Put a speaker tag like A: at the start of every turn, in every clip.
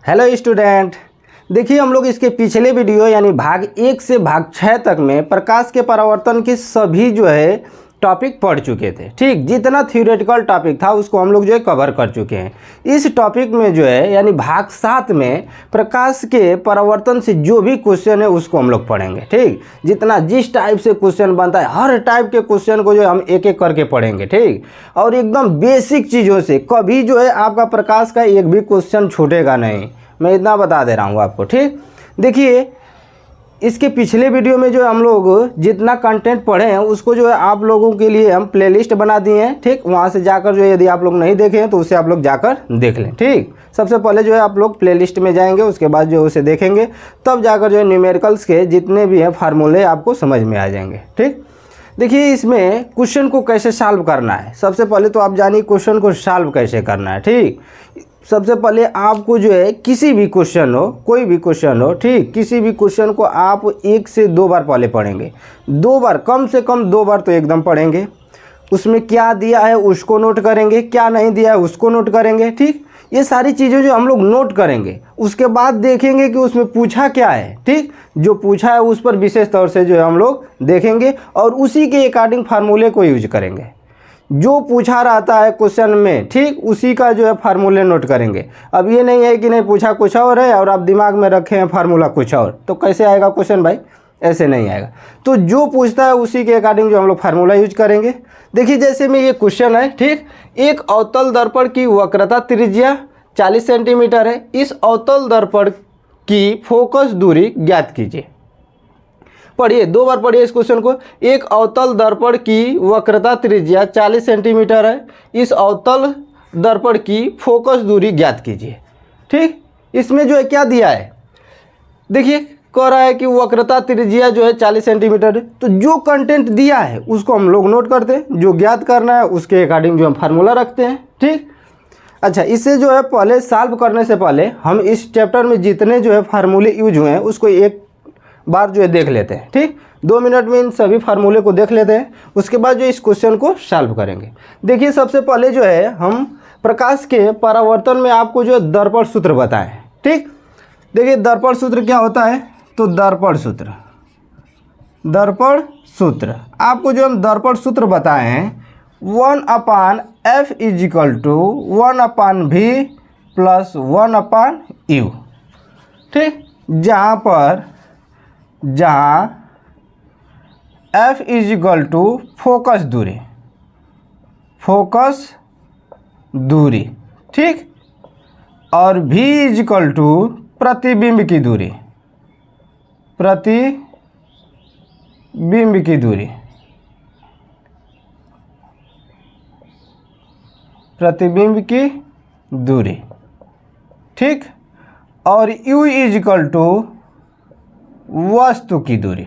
A: Hello student, देखिए हम लोग इसके पिछले वीडियो यानी भाग 1 से भाग 6 तक में प्रकाश के परावर्तन के सभी टॉपिक पढ़ चुके थे। ठीक, जितना थ्योरेटिकल टॉपिक था उसको हम लोग कवर कर चुके हैं। इस टॉपिक में यानी भाग 7 में प्रकाश के परावर्तन से जो भी क्वेश्चन है उसको हम लोग पढ़ेंगे। ठीक, जिस टाइप से क्वेश्चन बनता है हर टाइप के क्वेश्चन को हम एक एक करके पढ़ेंगे। ठीक, और एकदम बेसिक चीज़ों से कभी आपका प्रकाश का एक भी क्वेश्चन छूटेगा नहीं, मैं इतना बता दे रहा हूँ आपको। ठीक, देखिए इसके पिछले वीडियो में हम लोग जितना कंटेंट पढ़े हैं उसको आप लोगों के लिए हम प्लेलिस्ट बना दिए हैं। ठीक, वहाँ से जाकर यदि आप लोग नहीं देखे हैं तो उसे आप लोग जाकर देख लें। ठीक, सबसे पहले आप लोग प्लेलिस्ट में जाएंगे, उसके बाद उसे देखेंगे, तब जाकर न्यूमेरिकल्स के जितने भी हैं फार्मूले आपको समझ में आ जाएंगे। ठीक, देखिए इसमें क्वेश्चन को कैसे सॉल्व करना है। सबसे पहले तो आप जानिए क्वेश्चन को सॉल्व कैसे करना है। ठीक, सबसे पहले आपको किसी भी क्वेश्चन हो, कोई भी क्वेश्चन हो, ठीक, किसी भी क्वेश्चन को आप 1 से 2 बार पहले पढ़ेंगे। 2 बार, कम से कम 2 बार तो एकदम पढ़ेंगे। उसमें क्या दिया है उसको नोट करेंगे, क्या नहीं दिया है उसको नोट करेंगे। ठीक, ये सारी चीज़ें हम लोग नोट करेंगे। उसके बाद देखेंगे कि उसमें पूछा क्या है। ठीक, जो पूछा है उस पर विशेष तौर से हम लोग देखेंगे और उसी के अकॉर्डिंग फार्मूले को यूज करेंगे। जो पूछा रहता है क्वेश्चन में, ठीक, उसी का फार्मूले नोट करेंगे। अब ये नहीं है कि नहीं पूछा कुछ और है और आप दिमाग में रखे हैं फार्मूला कुछ और, तो कैसे आएगा क्वेश्चन भाई? ऐसे नहीं आएगा। तो जो पूछता है उसी के अकॉर्डिंग हम लोग फार्मूला यूज करेंगे। देखिए जैसे में ये क्वेश्चन है, ठीक, एक अवतल दर्पण की वक्रता त्रिज्या 40 सेंटीमीटर है। इस अवतल दर्पण की फोकस दूरी ज्ञात कीजिए। पढ़िए, 2 बार पढ़िए इस क्वेश्चन को। एक अवतल दर्पण की वक्रता त्रिज्या 40 सेंटीमीटर है। इस अवतल दर्पण की फोकस दूरी ज्ञात कीजिए। ठीक, इसमें क्या दिया है, देखिए कह रहा है कि वक्रता त्रिज्या 40 सेंटीमीटर है। तो जो कंटेंट दिया है उसको हम लोग नोट करते हैं, जो ज्ञात करना है उसके अकॉर्डिंग हम फार्मूला रखते हैं। ठीक, अच्छा, इससे पहले सॉल्व करने से पहले हम इस चैप्टर में जितने फार्मूले यूज हुए हैं उसको एक बार देख लेते हैं। ठीक, 2 मिनट में इन सभी फार्मूले को देख लेते हैं, उसके बाद इस क्वेश्चन को सॉल्व करेंगे। देखिए सबसे पहले हम प्रकाश के परावर्तन में आपको दर्पण सूत्र बताएं। ठीक, देखिए दर्पण सूत्र क्या होता है, तो दर्पण सूत्र आपको हम दर्पण सूत्र बताए हैं 1/f = 1/v + 1/u। ठीक, जहाँ f = फोकस दूरी, ठीक, और v = प्रतिबिंब की दूरी, ठीक, और u = वस्तु की दूरी।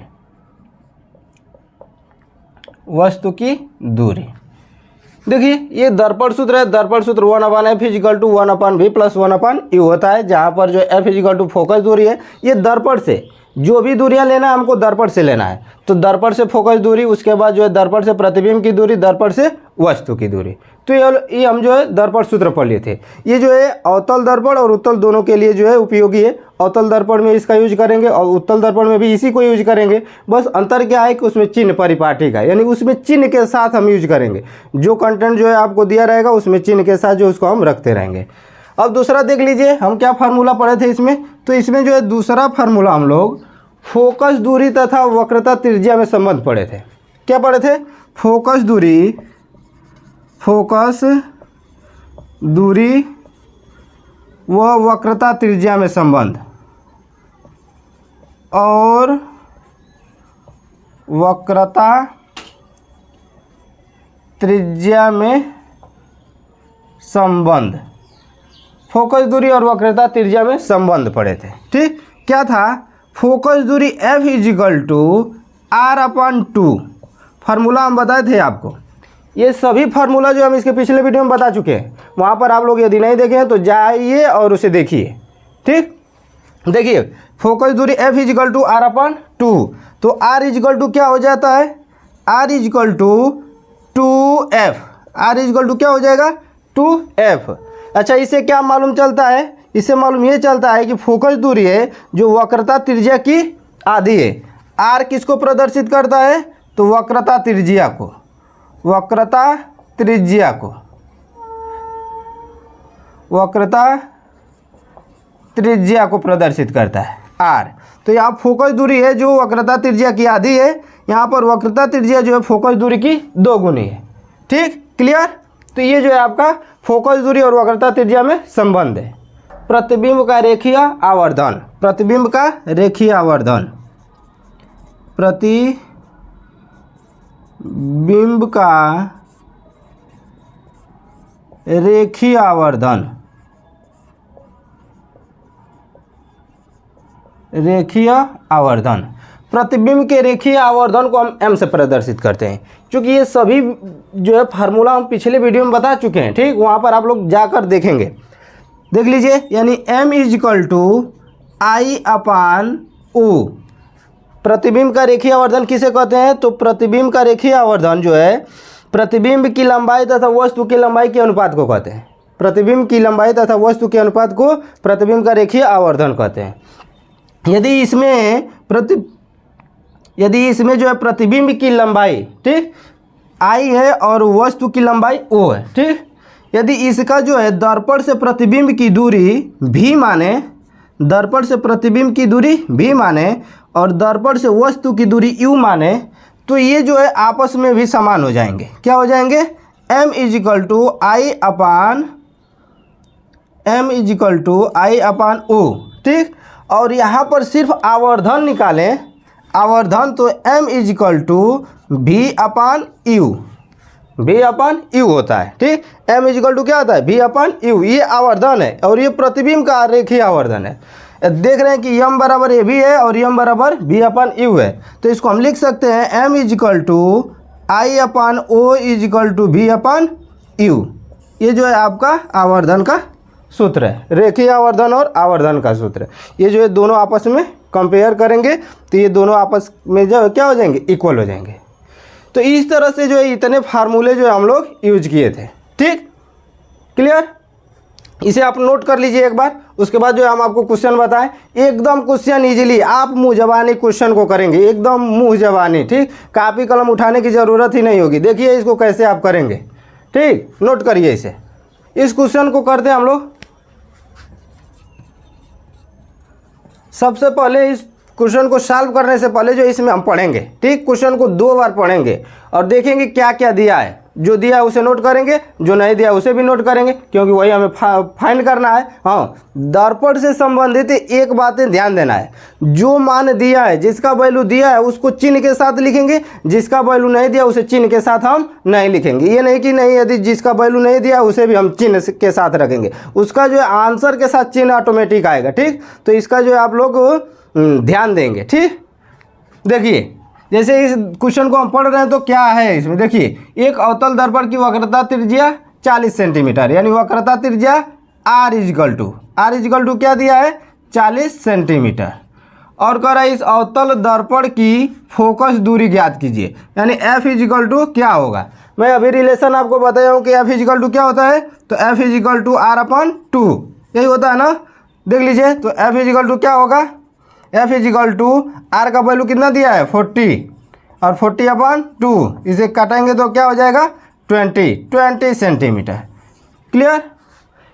A: देखिए ये दर्पण सूत्र है। दर्पण सूत्र 1/f = 1/v + 1/u होता है, जहाँ पर f = फोकस दूरी है। ये दर्पण से जो भी दूरियां लेना है हमको दर्पण से लेना है, तो दर्पण से फोकस दूरी, उसके बाद दर्पण से प्रतिबिंब की दूरी, दर्पण से वस्तु की दूरी। तो ये हम दर्पण सूत्र पढ़ लिए थे। ये अवतल दर्पण और उत्तल दोनों के लिए उपयोगी है। अवतल दर्पण में इसका यूज करेंगे और उत्तल दर्पण में भी इसी को यूज करेंगे। बस अंतर क्या है कि उसमें चिन्ह परिपाटी का, यानी उसमें चिन्ह के साथ हम यूज करेंगे। जो कंटेंट आपको दिया रहेगा उसमें चिन्ह के साथ उसको हम रखते रहेंगे। अब दूसरा देख लीजिए, हम क्या फार्मूला पढ़े थे इसमें, तो इसमें दूसरा फार्मूला हम लोग फोकस दूरी तथा वक्रता त्रिज्या में संबंध पढ़े थे। क्या पढ़े थे? फोकस दूरी व वक्रता त्रिज्या में संबंध, और वक्रता त्रिज्या में संबंध, फोकस दूरी और वक्रता त्रिज्या में संबंध पढ़े थे। ठीक, क्या था? फोकस दूरी f = r/2 फार्मूला हम बताए थे आपको। ये सभी फार्मूला हम इसके पिछले वीडियो में बता चुके हैं, वहाँ पर आप लोग यदि नहीं देखे हैं तो जाइए और उसे देखिए। ठीक, देखिए फोकस दूरी f = r/2, तो r = क्या हो जाता है? r = 2f, r = क्या हो जाएगा? 2f। अच्छा, इससे क्या मालूम चलता है इससे मालूम ये चलता है कि फोकस दूरी है जो वक्रता त्रिज्या की आधी है। आर किसको प्रदर्शित करता है? तो वक्रता त्रिज्या को, वक्रता त्रिज्या को, वक्रता त्रिज्या को प्रदर्शित करता है आर। तो यहाँ फोकस दूरी है जो वक्रता त्रिज्या की आधी है, यहाँ पर वक्रता त्रिज्या जो है फोकस दूरी की 2 गुनी है। ठीक, क्लियर? तो ये जो है आपका फोकस दूरी और वक्रता त्रिज्या में संबंध है। प्रतिबिंब का रेखीय आवर्धन, प्रतिबिंब का रेखीय आवर्धन, प्रतिबिंब का रेखीय आवर्धन, रेखीय आवर्धन, प्रतिबिंब के रेखीय आवर्धन को हम m से प्रदर्शित करते हैं। क्योंकि ये सभी जो है फार्मूला हम पिछले वीडियो में बता चुके हैं। ठीक, वहाँ पर आप लोग जाकर देखेंगे, देख लीजिए। यानी m = I/O। प्रतिबिंब का रेखीय आवर्धन किसे कहते हैं? तो प्रतिबिंब का रेखीय आवर्धन जो है प्रतिबिंब की लंबाई तथा वस्तु की लंबाई के अनुपात को कहते हैं। प्रतिबिंब की लंबाई तथा वस्तु के अनुपात को प्रतिबिंब का रेखीय आवर्धन कहते हैं। यदि इसमें जो है प्रतिबिंब की लंबाई, ठीक, I है और वस्तु की लंबाई O है। ठीक, यदि इसका जो है दर्पण से प्रतिबिंब की दूरी v माने, दर्पण से प्रतिबिंब की दूरी v माने और दर्पण से वस्तु की दूरी u माने, तो ये जो है आपस में भी समान हो जाएंगे। क्या हो जाएंगे? m = I/O। ठीक, और यहाँ पर सिर्फ आवर्धन निकालें, आवर्धन, तो m = v/u, v/u होता है। ठीक, m = क्या होता है? v/u। ये आवर्धन है और ये प्रतिबिंब का रेखीय आवर्धन है। देख रहे हैं कि m बराबर ab है और m बराबर v/u है। तो इसको हम लिख सकते हैं m = I/O v/u। ये जो है आपका आवर्धन का सूत्र है, रेखीय आवर्धन और आवर्धन का सूत्र। ये जो है दोनों आपस में कंपेयर करेंगे तो ये दोनों आपस में जो क्या हो जाएंगे? इक्वल हो जाएंगे। तो इस तरह से जो है इतने फार्मूले जो है हम लोग यूज किए थे। ठीक, क्लियर? इसे आप नोट कर लीजिए एक बार। उसके बाद जो है हम आपको क्वेश्चन बताएं, एकदम क्वेश्चन इजीली आप मुँह जबानी क्वेश्चन को करेंगे, एकदम मुँह जबानी। ठीक, कापी कलम उठाने की ज़रूरत ही नहीं होगी। देखिए इसको कैसे आप करेंगे। ठीक, नोट करिए इसे। इस क्वेश्चन को करते हैं हम लोग। सबसे पहले इस क्वेश्चन को सॉल्व करने से पहले जो इसमें हम पढ़ेंगे, ठीक, क्वेश्चन को 2 बार पढ़ेंगे और देखेंगे क्या क्या दिया है। जो दिया है उसे नोट करेंगे, जो नहीं दिया उसे भी नोट करेंगे, क्योंकि वही हमें फाइंड करना है। हाँ, दर्पण से संबंधित एक बातें ध्यान देना है। जो मान दिया है, जिसका वैल्यू दिया है उसको चिन्ह के साथ लिखेंगे, जिसका वैल्यू नहीं दिया उसे चिन्ह के साथ हम नहीं लिखेंगे। ये नहीं कि नहीं, यदि जिसका वैल्यू नहीं दिया उसे भी हम चिन्ह के साथ रखेंगे, उसका जो है आंसर के साथ चिन्ह ऑटोमेटिक आएगा। ठीक, तो इसका जो है आप लोग ध्यान देंगे। ठीक, देखिए जैसे इस क्वेश्चन को हम पढ़ रहे हैं तो क्या है इसमें, देखिए एक अवतल दर्पण की वक्रता त्रिज्या 40 सेंटीमीटर, यानी वक्रता त्रिज्या r = क्या दिया है? 40 सेंटीमीटर। और कह रहा है इस अवतल दर्पण की फोकस दूरी ज्ञात कीजिए, यानी f = क्या होगा? मैं अभी रिलेशन आपको बताया हूँ कि f = क्या होता है, तो f = r/2 यही होता है ना। देख लीजिए, तो f = क्या होगा? f = r का वैल्यू कितना दिया है? 40 और 40/2, इसे काटेंगे तो क्या हो जाएगा? 20 सेंटीमीटर। क्लियर?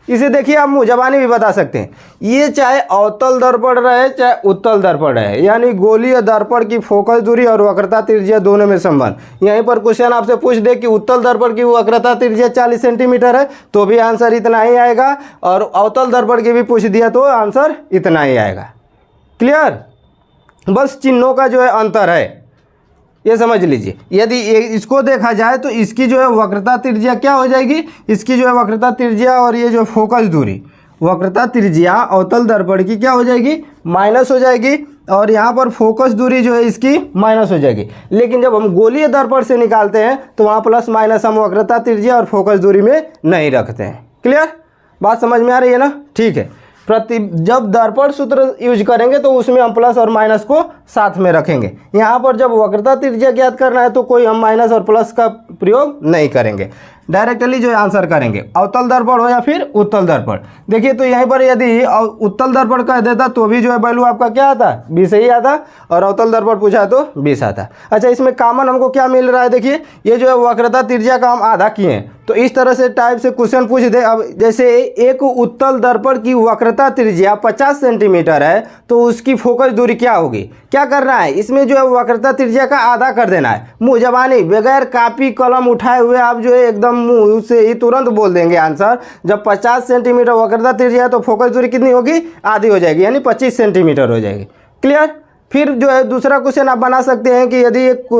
A: इसे देखिए आप मुँह जबानी भी बता सकते हैं। ये चाहे अवतल दर्पण रहे चाहे उत्तल दर्पण रहे, यानी गोलीय दर्पण की फोकस दूरी और वक्रता त्रिज्या दोनों में संबंध। यहीं पर क्वेश्चन आपसे पूछ दे कि उत्तल दर्पण की वक्रता त्रिज्या 40 सेंटीमीटर है तो भी आंसर इतना ही आएगा, और अवतल दर्पण की भी पूछ दिया तो आंसर इतना ही आएगा। क्लियर? बस चिन्हों का जो है अंतर है, ये समझ लीजिए। यदि इसको देखा जाए तो इसकी जो है वक्रता त्रिज्या क्या हो जाएगी? इसकी जो है वक्रता त्रिज्या और ये जो फोकस दूरी, वक्रता त्रिज्या अवतल दर्पण की क्या हो जाएगी? माइनस हो जाएगी, और यहाँ पर फोकस दूरी जो है इसकी माइनस हो जाएगी। लेकिन जब हम गोलीय दर्पण से निकालते हैं तो वहाँ प्लस माइनस हम वक्रता त्रिज्या और फोकस दूरी में नहीं रखते हैं। क्लियर? बात समझ में आ रही है ना? ठीक है। जब दर्पण सूत्र यूज करेंगे तो उसमें हम प्लस और माइनस को साथ में रखेंगे। यहाँ पर जब वक्रता त्रिज्या ज्ञात करना है तो कोई हम माइनस और प्लस का प्रयोग नहीं करेंगे। डायरेक्टली जो है आंसर करेंगे, अवतल दर्पण हो या फिर उत्तल दर्पण। देखिए तो यहीं पर यदि उत्तल दर्पण कह देता तो भी जो है वैल्यू आपका क्या आता, 20 ही आता, और अवतल दर्पण पूछा तो 20 आता। अच्छा, इसमें कॉमन हमको क्या मिल रहा है, देखिए ये जो है वक्रता त्रिज्या का हम आधा किए हैं, तो इस तरह से टाइप से क्वेश्चन पूछ दे। अब जैसे एक उत्तल दर्पण की वक्रता त्रिज्या 50 सेंटीमीटर है तो उसकी फोकस दूरी क्या होगी, क्या करना है, इसमें जो है वक्रता त्रिज्या का आधा कर देना है। मुँह जबानी बगैर कापी कलम उठाए हुए आप जो है एकदम मुँह से ही तुरंत बोल देंगे आंसर। जब 50 सेंटीमीटर वक्रता त्रिज्या है तो फोकस दूरी कितनी होगी, आधी हो जाएगी, यानी 25 सेंटीमीटर हो जाएगी। क्लियर। फिर जो है दूसरा क्वेश्चन आप बना सकते हैं कि यदि एक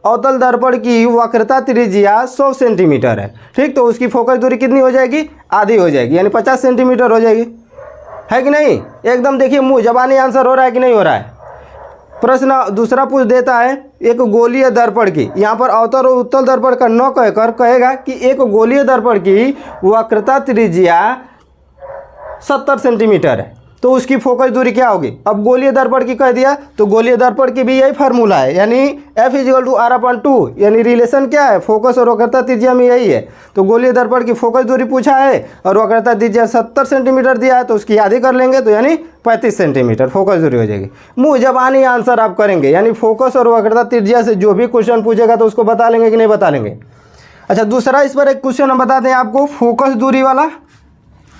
A: अवतल दर्पण की वक्रता त्रिज्या 100 सेंटीमीटर है, ठीक, तो उसकी फोकस दूरी कितनी हो जाएगी, आधी हो जाएगी, यानी 50 सेंटीमीटर हो जाएगी, है कि नहीं। एकदम देखिए मुँह जबानी आंसर हो रहा है कि नहीं हो रहा है। प्रश्न दूसरा पूछ देता है एक गोलीय दर्पण की, यहाँ पर अवतल और उत्तल दर्पण का न कहकर कहेगा कि एक गोलीय दर्पण की वक्रता त्रिज्या 70 सेंटीमीटर है तो उसकी फोकस दूरी क्या होगी। अब गोलीय दर्पण की कह दिया तो गोलीय दर्पण की भी यही फार्मूला है, यानी F=R/2, यानी रिलेशन क्या है, फोकस और वक्रता त्रिज्या में यही है। तो गोलीय दर्पण की फोकस दूरी पूछा है और वक्रता त्रिज्या 70 सेंटीमीटर दिया है तो उसकी आधी कर लेंगे, तो यानी 35 सेंटीमीटर फोकस दूरी हो जाएगी। मुँह जबानी आंसर आप करेंगे, यानी फोकस और वक्रता त्रिज्या से जो भी क्वेश्चन पूछेगा तो उसको बता लेंगे कि नहीं बता लेंगे। अच्छा, दूसरा इस पर एक क्वेश्चन हम बता दें आपको, फोकस दूरी वाला।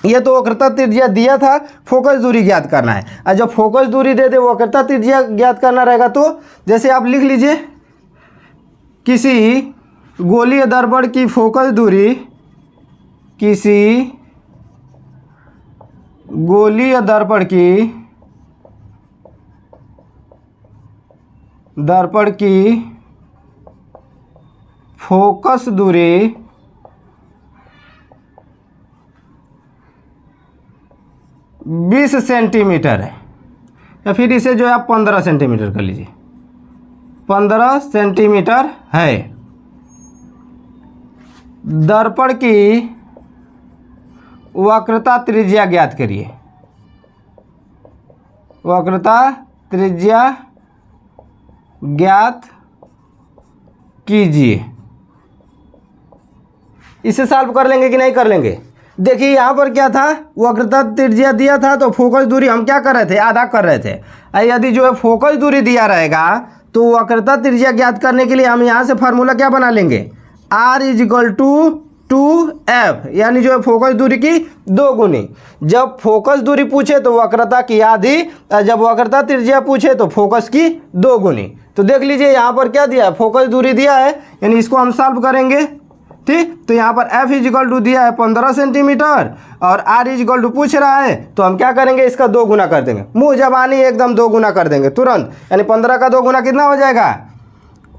A: ये तो वक्रता त्रिज्या दिया था, फोकस दूरी ज्ञात करना है। और जब फोकस दूरी दे दे वक्रता त्रिज्या ज्ञात करना रहेगा तो जैसे आप लिख लीजिए, किसी गोलीय दर्पण की फोकस दूरी, किसी गोलीय दर्पण की फोकस दूरी 20 सेंटीमीटर है, या फिर इसे जो है आप 15 सेंटीमीटर कर लीजिए, 15 सेंटीमीटर है। दर्पण की वक्रता त्रिज्या ज्ञात करिए, वक्रता त्रिज्या ज्ञात कीजिए। इसे सॉल्व कर लेंगे कि नहीं कर लेंगे। देखिए यहाँ पर क्या था, वक्रता त्रिज्या दिया था तो फोकस दूरी हम क्या कर रहे थे, आधा कर रहे थे। यदि जो है फोकस दूरी दिया रहेगा तो वक्रता त्रिज्या ज्ञात करने के लिए हम यहाँ से फार्मूला क्या बना लेंगे, R=2f, यानी जो है फोकस दूरी की 2 गुनी। जब फोकस दूरी पूछे तो वक्रता की आधी, जब वक्रता त्रिज्या पूछे तो फोकस की 2 गुनी। तो देख लीजिए यहाँ पर क्या दिया है, फोकस दूरी दिया है, यानी इसको हम सॉल्व करेंगे, ठीक। तो यहाँ पर F दिया है 15 सेंटीमीटर और R पूछ रहा है, तो हम क्या करेंगे, इसका 2 गुना कर देंगे। मुँह जबानी एकदम 2 गुना कर देंगे तुरंत, यानी 15 का 2 गुना कितना हो जाएगा,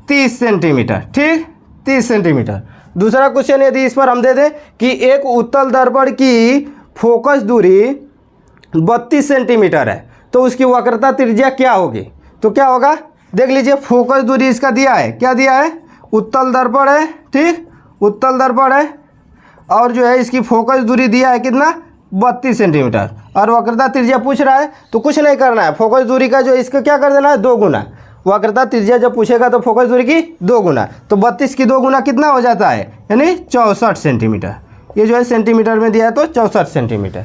A: 30 सेंटीमीटर, ठीक, 30 सेंटीमीटर। दूसरा क्वेश्चन यदि इस पर हम दे दें कि एक उत्तल दर्पण की फोकस दूरी 32 सेंटीमीटर है तो उसकी वक्रता त्रिज्या क्या होगी, तो क्या होगा, देख लीजिए फोकस दूरी इसका दिया है, क्या दिया है, उत्तल दर्पण है, ठीक, उत्तल दर्पण है, और जो है इसकी फोकस दूरी दिया है कितना, 32 सेंटीमीटर, और वक्रता त्रिज्या पूछ रहा है। तो कुछ नहीं करना है, फोकस दूरी का जो इसका क्या कर देना है, 2 गुना। वक्रता त्रिज्या जब पूछेगा तो फोकस दूरी की 2 गुना, तो 32 की 2 गुना कितना हो जाता है, यानी 64 सेंटीमीटर। ये जो है सेंटीमीटर में दिया है तो 64 सेंटीमीटर।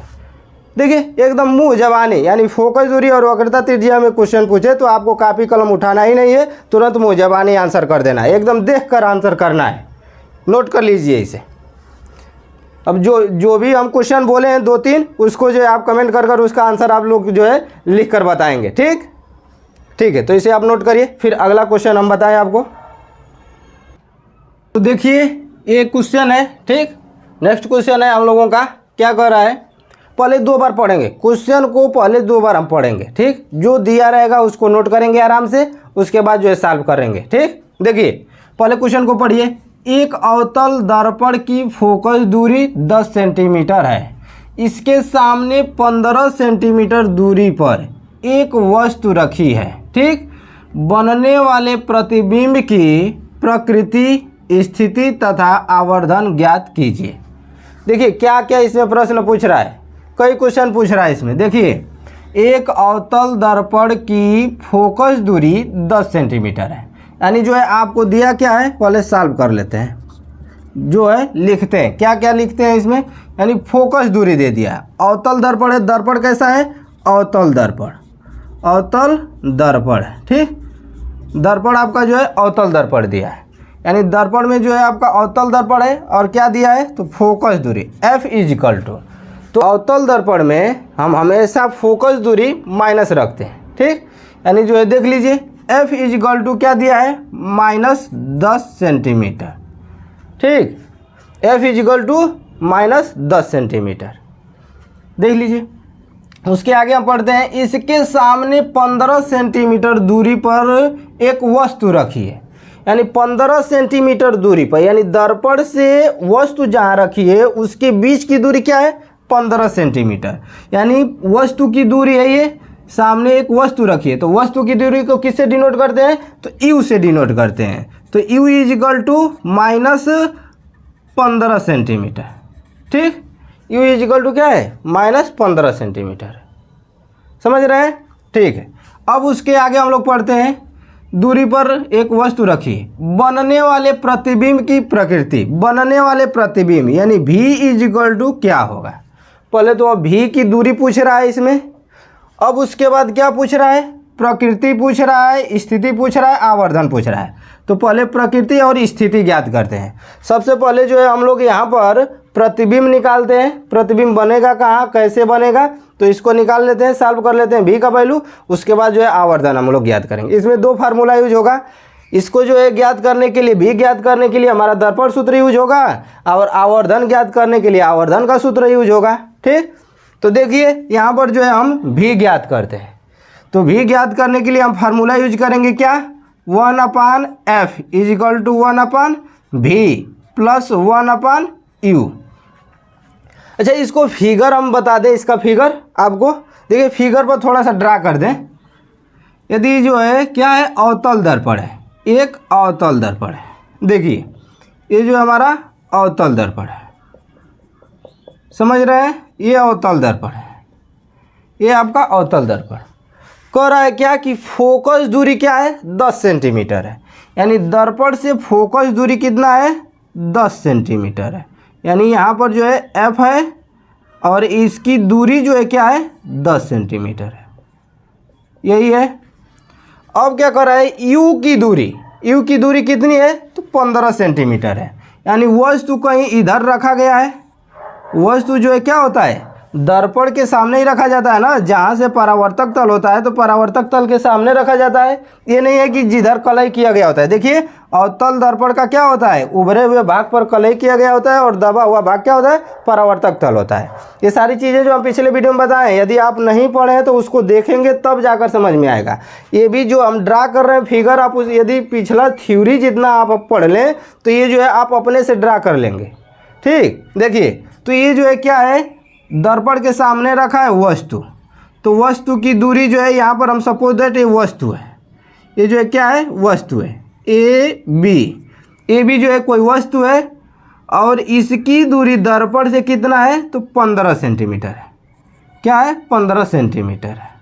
A: देखिए एकदम मुँह जबानी, यानी फोकस दूरी और वक्रता त्रिज्या में क्वेश्चन पूछे तो आपको कापी कलम उठाना ही नहीं है, तुरंत मुँह जबानी आंसर कर देना है, एकदम देख कर आंसर करना है, नोट कर लीजिए इसे। अब जो भी हम क्वेश्चन बोले हैं 2-3, उसको जो है आप कमेंट कर उसका आंसर आप लोग जो है लिख कर बताएंगे, ठीक, ठीक है। तो इसे आप नोट करिए, फिर अगला क्वेश्चन हम बताएं आपको। तो देखिए ये क्वेश्चन है, ठीक, नेक्स्ट क्वेश्चन है हम लोगों का, क्या कर रहा है, पहले 2 बार पढ़ेंगे क्वेश्चन को, पहले 2 बार हम पढ़ेंगे, ठीक, जो दिया रहेगा उसको नोट करेंगे आराम से, उसके बाद जो है सॉल्व करेंगे, ठीक। देखिए पहले क्वेश्चन को पढ़िए, एक अवतल दर्पण की फोकस दूरी 10 सेंटीमीटर है, इसके सामने 15 सेंटीमीटर दूरी पर एक वस्तु रखी है, ठीक, बनने वाले प्रतिबिंब की प्रकृति, स्थिति तथा आवर्धन ज्ञात कीजिए। देखिए क्या क्या इसमें प्रश्न पूछ रहा है, कई क्वेश्चन पूछ रहा है इसमें। देखिए एक अवतल दर्पण की फोकस दूरी 10 सेंटीमीटर है, यानी जो है आपको दिया क्या है, पहले सॉल्व कर लेते हैं। जो है लिखते हैं। क्या क्या लिखते हैं इसमें, यानी फोकस दूरी दे दिया। अवतल दर्पण है, दर्पण कैसा है, अवतल दर्पण, अवतल दर्पण, ठीक, दर्पण आपका जो है अवतल दर्पण दिया है, यानी दर्पण में जो है आपका अवतल दर्पण है और क्या दिया है, तो फोकस दूरी F इजिकल टू, तो अवतल दर्पण में हम हमेशा फोकस दूरी माइनस रखते हैं, ठीक, यानी जो है देख लीजिए F इजिकल टू क्या दिया है, -10 सेंटीमीटर, ठीक, F इजिकल टू -10 सेंटीमीटर, देख लीजिए। उसके आगे हम पढ़ते हैं, इसके सामने 15 सेंटीमीटर दूरी पर एक वस्तु रखी है, यानी 15 सेंटीमीटर दूरी पर, यानी दर्पण से वस्तु जहाँ रखी है उसके बीच की दूरी क्या है, 15 सेंटीमीटर, यानी वस्तु की दूरी है ये, सामने एक वस्तु रखी है, तो वस्तु की दूरी को किससे डिनोट करते हैं, तो U से डिनोट करते हैं, तो U इजिकल टू -15 सेंटीमीटर, ठीक, U इजिकल टू क्या है, -15 सेंटीमीटर, समझ रहे हैं, ठीक है। अब उसके आगे हम लोग पढ़ते हैं, दूरी पर एक वस्तु रखी, बनने वाले प्रतिबिंब की प्रकृति, बनने वाले प्रतिबिंब यानी V इजिकल टू क्या होगा, पहले तो अब V की दूरी पूछ रहा है इसमें, अब उसके बाद क्या पूछ रहा है, प्रकृति पूछ रहा है, स्थिति पूछ रहा है, आवर्धन पूछ रहा है। तो पहले प्रकृति और स्थिति ज्ञात करते हैं। सबसे पहले जो है हम लोग यहाँ पर प्रतिबिंब निकालते हैं, प्रतिबिंब बनेगा कहाँ, कैसे बनेगा, तो इसको निकाल लेते हैं, सॉल्व कर लेते हैं V का वैल्यू, उसके बाद जो है आवर्धन हम लोग ज्ञात करेंगे। इसमें 2 फार्मूला यूज होगा, इसको जो है ज्ञात करने के लिए V ज्ञात करने के लिए हमारा दर्पण सूत्र यूज होगा और आवर्धन ज्ञात करने के लिए आवर्धन का सूत्र यूज होगा, ठीक। तो देखिए यहाँ पर जो है हम V ज्ञात करते हैं, तो V ज्ञात करने के लिए हम फार्मूला यूज करेंगे क्या, 1/F is equal to 1/V plus 1/U। अच्छा, इसको फिगर हम बता दें, इसका फिगर आपको देखिए, फिगर पर थोड़ा सा ड्रा कर दें। यदि जो है क्या है, अवतल दर्पण है, एक अवतल दर्पण है, देखिए ये जो हमारा अवतल दर्पण है, समझ रहे हैं, ये अवतल दर्पण है, ये आपका अवतल दर्पण कह रहा है क्या कि फोकस दूरी क्या है, 10 सेंटीमीटर है, यानी दर्पण से फोकस दूरी कितना है, 10 सेंटीमीटर है, यानी यहाँ पर जो है F है और इसकी दूरी जो है क्या है, 10 सेंटीमीटर है, यही है। अब क्या कर रहा है, U की दूरी, U की दूरी कितनी है, तो 15 सेंटीमीटर है, यानी वस्तु कहीं इधर रखा गया है, वस्तु जो है क्या होता है, दर्पण के सामने ही रखा जाता है ना, जहाँ से परावर्तक तल होता है तो परावर्तक तल के सामने रखा जाता है, ये नहीं है कि जिधर कलई किया गया होता है। देखिए अवतल दर्पण का क्या होता है, उभरे हुए भाग पर कलई किया गया होता है और दबा हुआ भाग क्या होता है, परावर्तक तल होता है। ये सारी चीज़ें जो हम पिछले वीडियो में बताएं, यदि आप नहीं पढ़े हैं तो उसको देखेंगे तब जाकर समझ में आएगा। ये भी जो हम ड्रा कर रहे हैं फिगर, आप उस यदि पिछला थ्योरी जितना आप पढ़ लें तो ये जो है आप अपने से ड्रा कर लेंगे, ठीक। देखिए तो ये जो है क्या है, दर्पण के सामने रखा है वस्तु, तो वस्तु की दूरी जो है यहाँ पर हम सपोज दैट ये वस्तु है, ये जो है क्या है, वस्तु है, ए बी जो है कोई वस्तु है और इसकी दूरी दर्पण से कितना है, तो 15 सेंटीमीटर है, क्या है, 15 सेंटीमीटर है।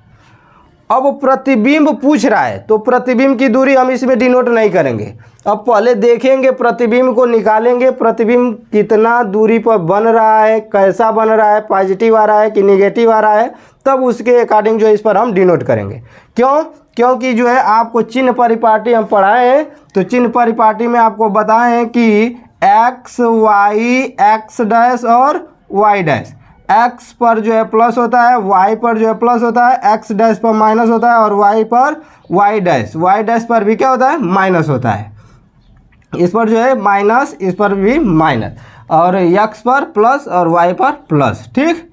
A: अब प्रतिबिंब पूछ रहा है, तो प्रतिबिंब की दूरी हम इसमें डिनोट नहीं करेंगे, अब पहले देखेंगे प्रतिबिंब को निकालेंगे, प्रतिबिंब कितना दूरी पर बन रहा है, कैसा बन रहा है, पॉजिटिव आ रहा है कि निगेटिव आ रहा है, तब उसके अकॉर्डिंग जो इस पर हम डिनोट करेंगे। क्यों, क्योंकि जो है आपको चिन्ह परिपाटी हम पढ़ाए हैं, तो चिन्ह परिपाटी में आपको बताए हैं कि एक्स वाई, एक्स डैश और वाई डैश, एक्स पर जो है प्लस होता है, वाई पर जो है प्लस होता है, एक्स डैश पर माइनस होता है और वाई पर वाई डैश पर भी क्या होता है, माइनस होता है। इस पर जो है माइनस, इस पर भी माइनस, और एक्स पर प्लस और वाई पर प्लस, ठीक।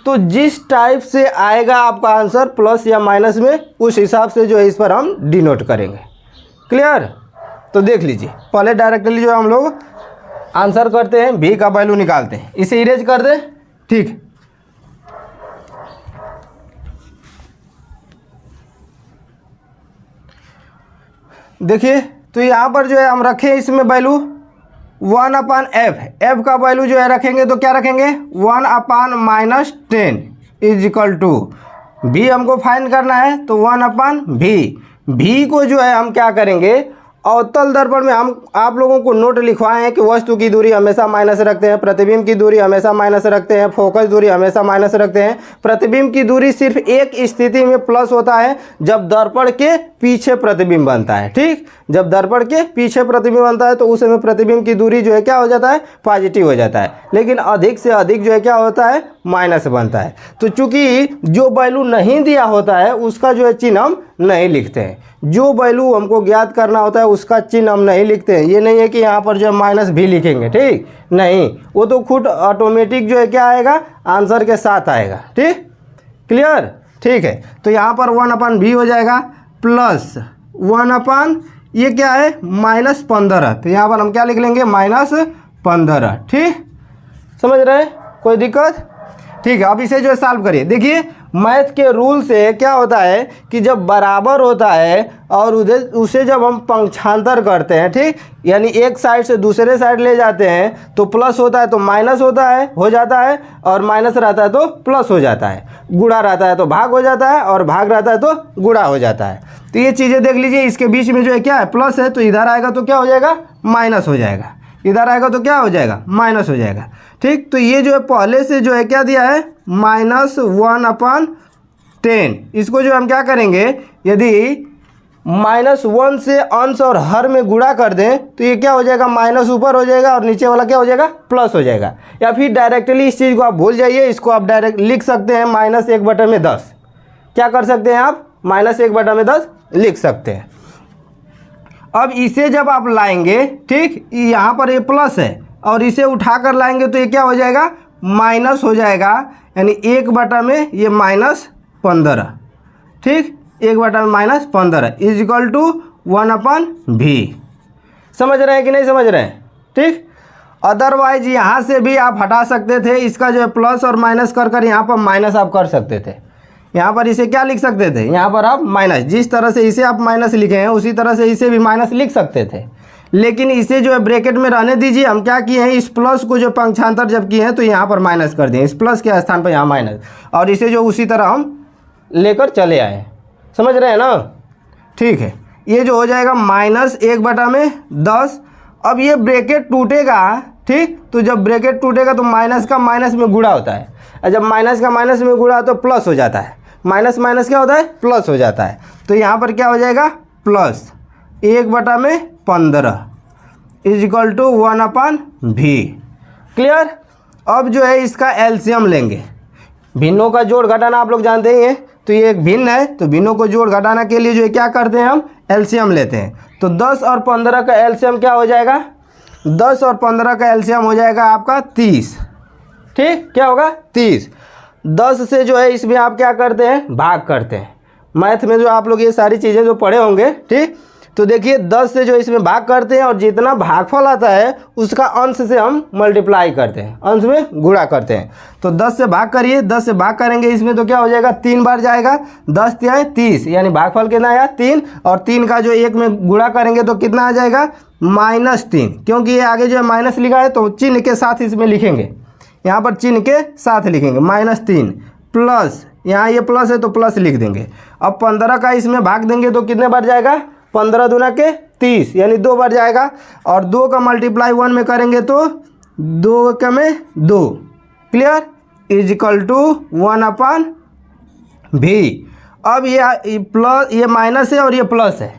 A: तो जिस टाइप से आएगा आपका आंसर प्लस या माइनस में, उस हिसाब से जो है इस पर हम डिनोट करेंगे। क्लियर, तो देख लीजिए, पहले डायरेक्टली जो हम लोग आंसर करते हैं, V का वैल्यू निकालते हैं, इसे इरेज कर दें, ठीक। देखिए तो यहाँ पर जो है हम रखें इसमें वैल्यू 1/F, F का वैल्यू जो है रखेंगे तो क्या रखेंगे, 1/-10 इजिकल टू V हमको फाइंड करना है, तो 1/V। V को जो है हम क्या करेंगे, अवतल दर्पण में हम आप लोगों को नोट लिखवाए हैं कि वस्तु की दूरी हमेशा माइनस रखते हैं, प्रतिबिंब की दूरी हमेशा माइनस रखते हैं, फोकस दूरी हमेशा माइनस रखते हैं। प्रतिबिंब की दूरी सिर्फ एक स्थिति में प्लस होता है, जब दर्पण के पीछे प्रतिबिंब बनता है। ठीक, जब दर्पण के पीछे प्रतिबिंब बनता है तो उस समय प्रतिबिंब की दूरी जो है क्या हो जाता है, पॉजिटिव हो जाता है, लेकिन अधिक से अधिक जो है क्या होता है, माइनस बनता है। तो चूंकि जो वैल्यू नहीं दिया होता है उसका जो है चिन्ह हम नहीं लिखते हैं, जो वैल्यू हमको ज्ञात करना होता है उसका चिन्ह हम नहीं लिखते हैं। ये नहीं है कि यहाँ पर जो है माइनस भी लिखेंगे, ठीक नहीं, वो तो खुद ऑटोमेटिक जो है क्या आएगा, आंसर के साथ आएगा। ठीक, क्लियर, ठीक है। तो यहाँ पर 1/v हो जाएगा प्लस 1/, ये क्या है, -15। तो यहाँ पर हम क्या लिख लेंगे, -15। ठीक, समझ रहे हैं, कोई दिक्कत? ठीक है, अब इसे जो है सॉल्व करिए। देखिए मैथ के रूल से क्या होता है कि जब बराबर होता है और उसे जब हम पंक्षांतर करते हैं, ठीक, यानी एक साइड से दूसरे साइड ले जाते हैं तो प्लस होता है तो माइनस होता है, हो जाता है, और माइनस रहता है तो प्लस हो जाता है, गुणा रहता है तो भाग हो जाता है, और भाग रहता है तो गुणा हो जाता है। तो ये चीज़ें देख लीजिए, इसके बीच में जो है क्या है, प्लस है, तो इधर आएगा तो क्या हो जाएगा, माइनस हो जाएगा, इधर आएगा तो क्या हो जाएगा, माइनस हो जाएगा। ठीक, तो ये जो है पहले से जो है क्या दिया है, -1/10। इसको जो हम क्या करेंगे, यदि -1 से अंश और हर में गुणा कर दें तो ये क्या हो जाएगा, माइनस ऊपर हो जाएगा और नीचे वाला क्या हो जाएगा, प्लस हो जाएगा। या फिर डायरेक्टली इस चीज़ को आप भूल जाइए, इसको आप डायरेक्ट लिख सकते हैं -1/10। क्या कर सकते हैं आप, -1/10 लिख सकते हैं। अब इसे जब आप लाएंगे, ठीक, यहाँ पर ये प्लस है और इसे उठा कर लाएंगे तो ये क्या हो जाएगा, माइनस हो जाएगा, यानी 1/, ये -15। ठीक, 1/, -15 इजिकल टू 1/v। समझ रहे हैं कि नहीं समझ रहे हैं? ठीक, अदरवाइज यहाँ से भी आप हटा सकते थे, इसका जो है प्लस और माइनस कर कर यहाँ पर माइनस आप कर सकते थे। यहाँ पर इसे क्या लिख सकते थे, यहाँ पर आप माइनस, जिस तरह से इसे आप माइनस लिखे हैं उसी तरह से इसे भी माइनस लिख सकते थे, लेकिन इसे जो है ब्रैकेट में रहने दीजिए। हम क्या किए हैं, इस प्लस को जो पंक्षांतर जब किए हैं तो यहाँ पर माइनस कर दिए, इस प्लस के स्थान पर यहाँ माइनस, और इसे जो उसी तरह हम लेकर चले आए। समझ रहे हैं ना? ठीक है, ये जो हो जाएगा -1/10। अब ये ब्रैकेट टूटेगा, ठीक, तो जब ब्रैकेट टूटेगा तो माइनस का माइनस में गुणा होता है, और जब माइनस का माइनस में गुणा तो प्लस हो जाता है, माइनस माइनस क्या होता है, प्लस हो जाता है। तो यहाँ पर क्या हो जाएगा, plus 1/15 is equal to 1/v। Clear? अब जो है इसका एलसीएम लेंगे। भिन्नों का जोड़ घटाना आप लोग जानते ही हैं, तो ये एक भिन्न है, तो भिन्नों को जोड़ घटाना के लिए जो है क्या करते हैं, हम एलसीएम लेते हैं। तो 10 और 15 का एलसीएम क्या हो जाएगा, 10 और 15 का एलसीएम हो जाएगा आपका 30। ठीक, क्या होगा, 30। 10 से जो है इसमें आप क्या करते हैं, भाग करते हैं। मैथ में जो आप लोग ये सारी चीज़ें जो पढ़े होंगे, ठीक, तो देखिए 10 से जो इसमें भाग करते हैं और जितना भागफल आता है उसका अंश से हम मल्टीप्लाई करते हैं, अंश में गुणा करते हैं। तो 10 से भाग करिए, 10 से भाग करेंगे इसमें तो क्या हो जाएगा, 3 बार जाएगा, 10 तिहाई 30, यानी भागफल कितना आया, 3, और 3 का जो 1 में गुणा करेंगे तो कितना आ जाएगा, -3। क्योंकि ये आगे जो है माइनस लिखा है तो चिन्ह के साथ इसमें लिखेंगे, यहाँ पर चिन्ह के साथ लिखेंगे, -3 प्लस, यहाँ ये प्लस है तो प्लस लिख देंगे। अब 15 का इसमें भाग देंगे तो कितने बार जाएगा, 15 दूना के 30, यानी 2 बार जाएगा, और 2 का मल्टीप्लाई 1 में करेंगे तो 2 के में 2। क्लियर? Is equal to 1/v। अब ये प्लस, ये माइनस है और ये प्लस है,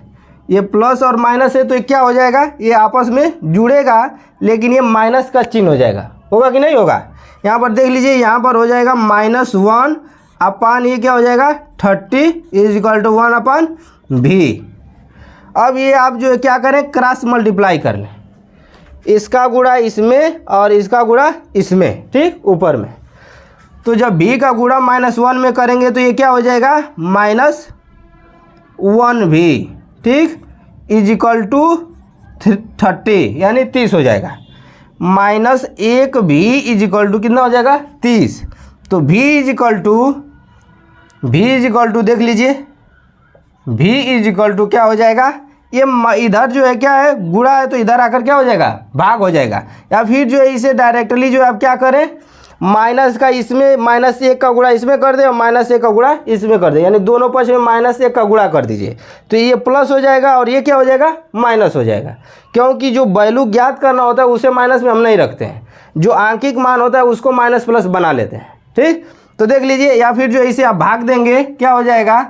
A: ये प्लस और माइनस है तो ये क्या हो जाएगा, ये आपस में जुड़ेगा, लेकिन ये माइनस का चिन्ह हो जाएगा, होगा कि नहीं होगा? यहाँ पर देख लीजिए, यहाँ पर हो जाएगा -1 अपान ये क्या हो जाएगा 30 इजिकल टू 1/v। अब ये आप जो है क्या करें, क्रॉस मल्टीप्लाई कर लें, इसका गुणा इसमें और इसका गुणा इसमें, ठीक, ऊपर में। तो जब v का गुणा -1 में करेंगे तो ये क्या हो जाएगा, -1v, ठीक, इजिकल टू 30, यानी 30 हो जाएगा। -1v इजिकल टू कितना हो जाएगा, 30। तो v इजिकल टू देख लीजिए, v इजिकल टू क्या हो जाएगा, ये इधर जो है क्या है, गुणा है, तो इधर आकर क्या हो जाएगा, भाग हो जाएगा। या फिर जो है इसे डायरेक्टली जो है आप क्या करें, माइनस का इसमें -1 का गुणा इसमें कर दे और -1 का गुणा इसमें कर दे, यानी दोनों पक्ष में -1 का गुणा कर दीजिए, तो ये प्लस हो जाएगा और ये क्या हो जाएगा, माइनस हो जाएगा। क्योंकि जो वैल्यू ज्ञात करना होता है उसे माइनस में हम नहीं रखते हैं, जो आंकिक मान होता है उसको माइनस प्लस बना लेते हैं। ठीक, तो देख लीजिए, या फिर जो इसे आप भाग देंगे क्या हो जाएगा,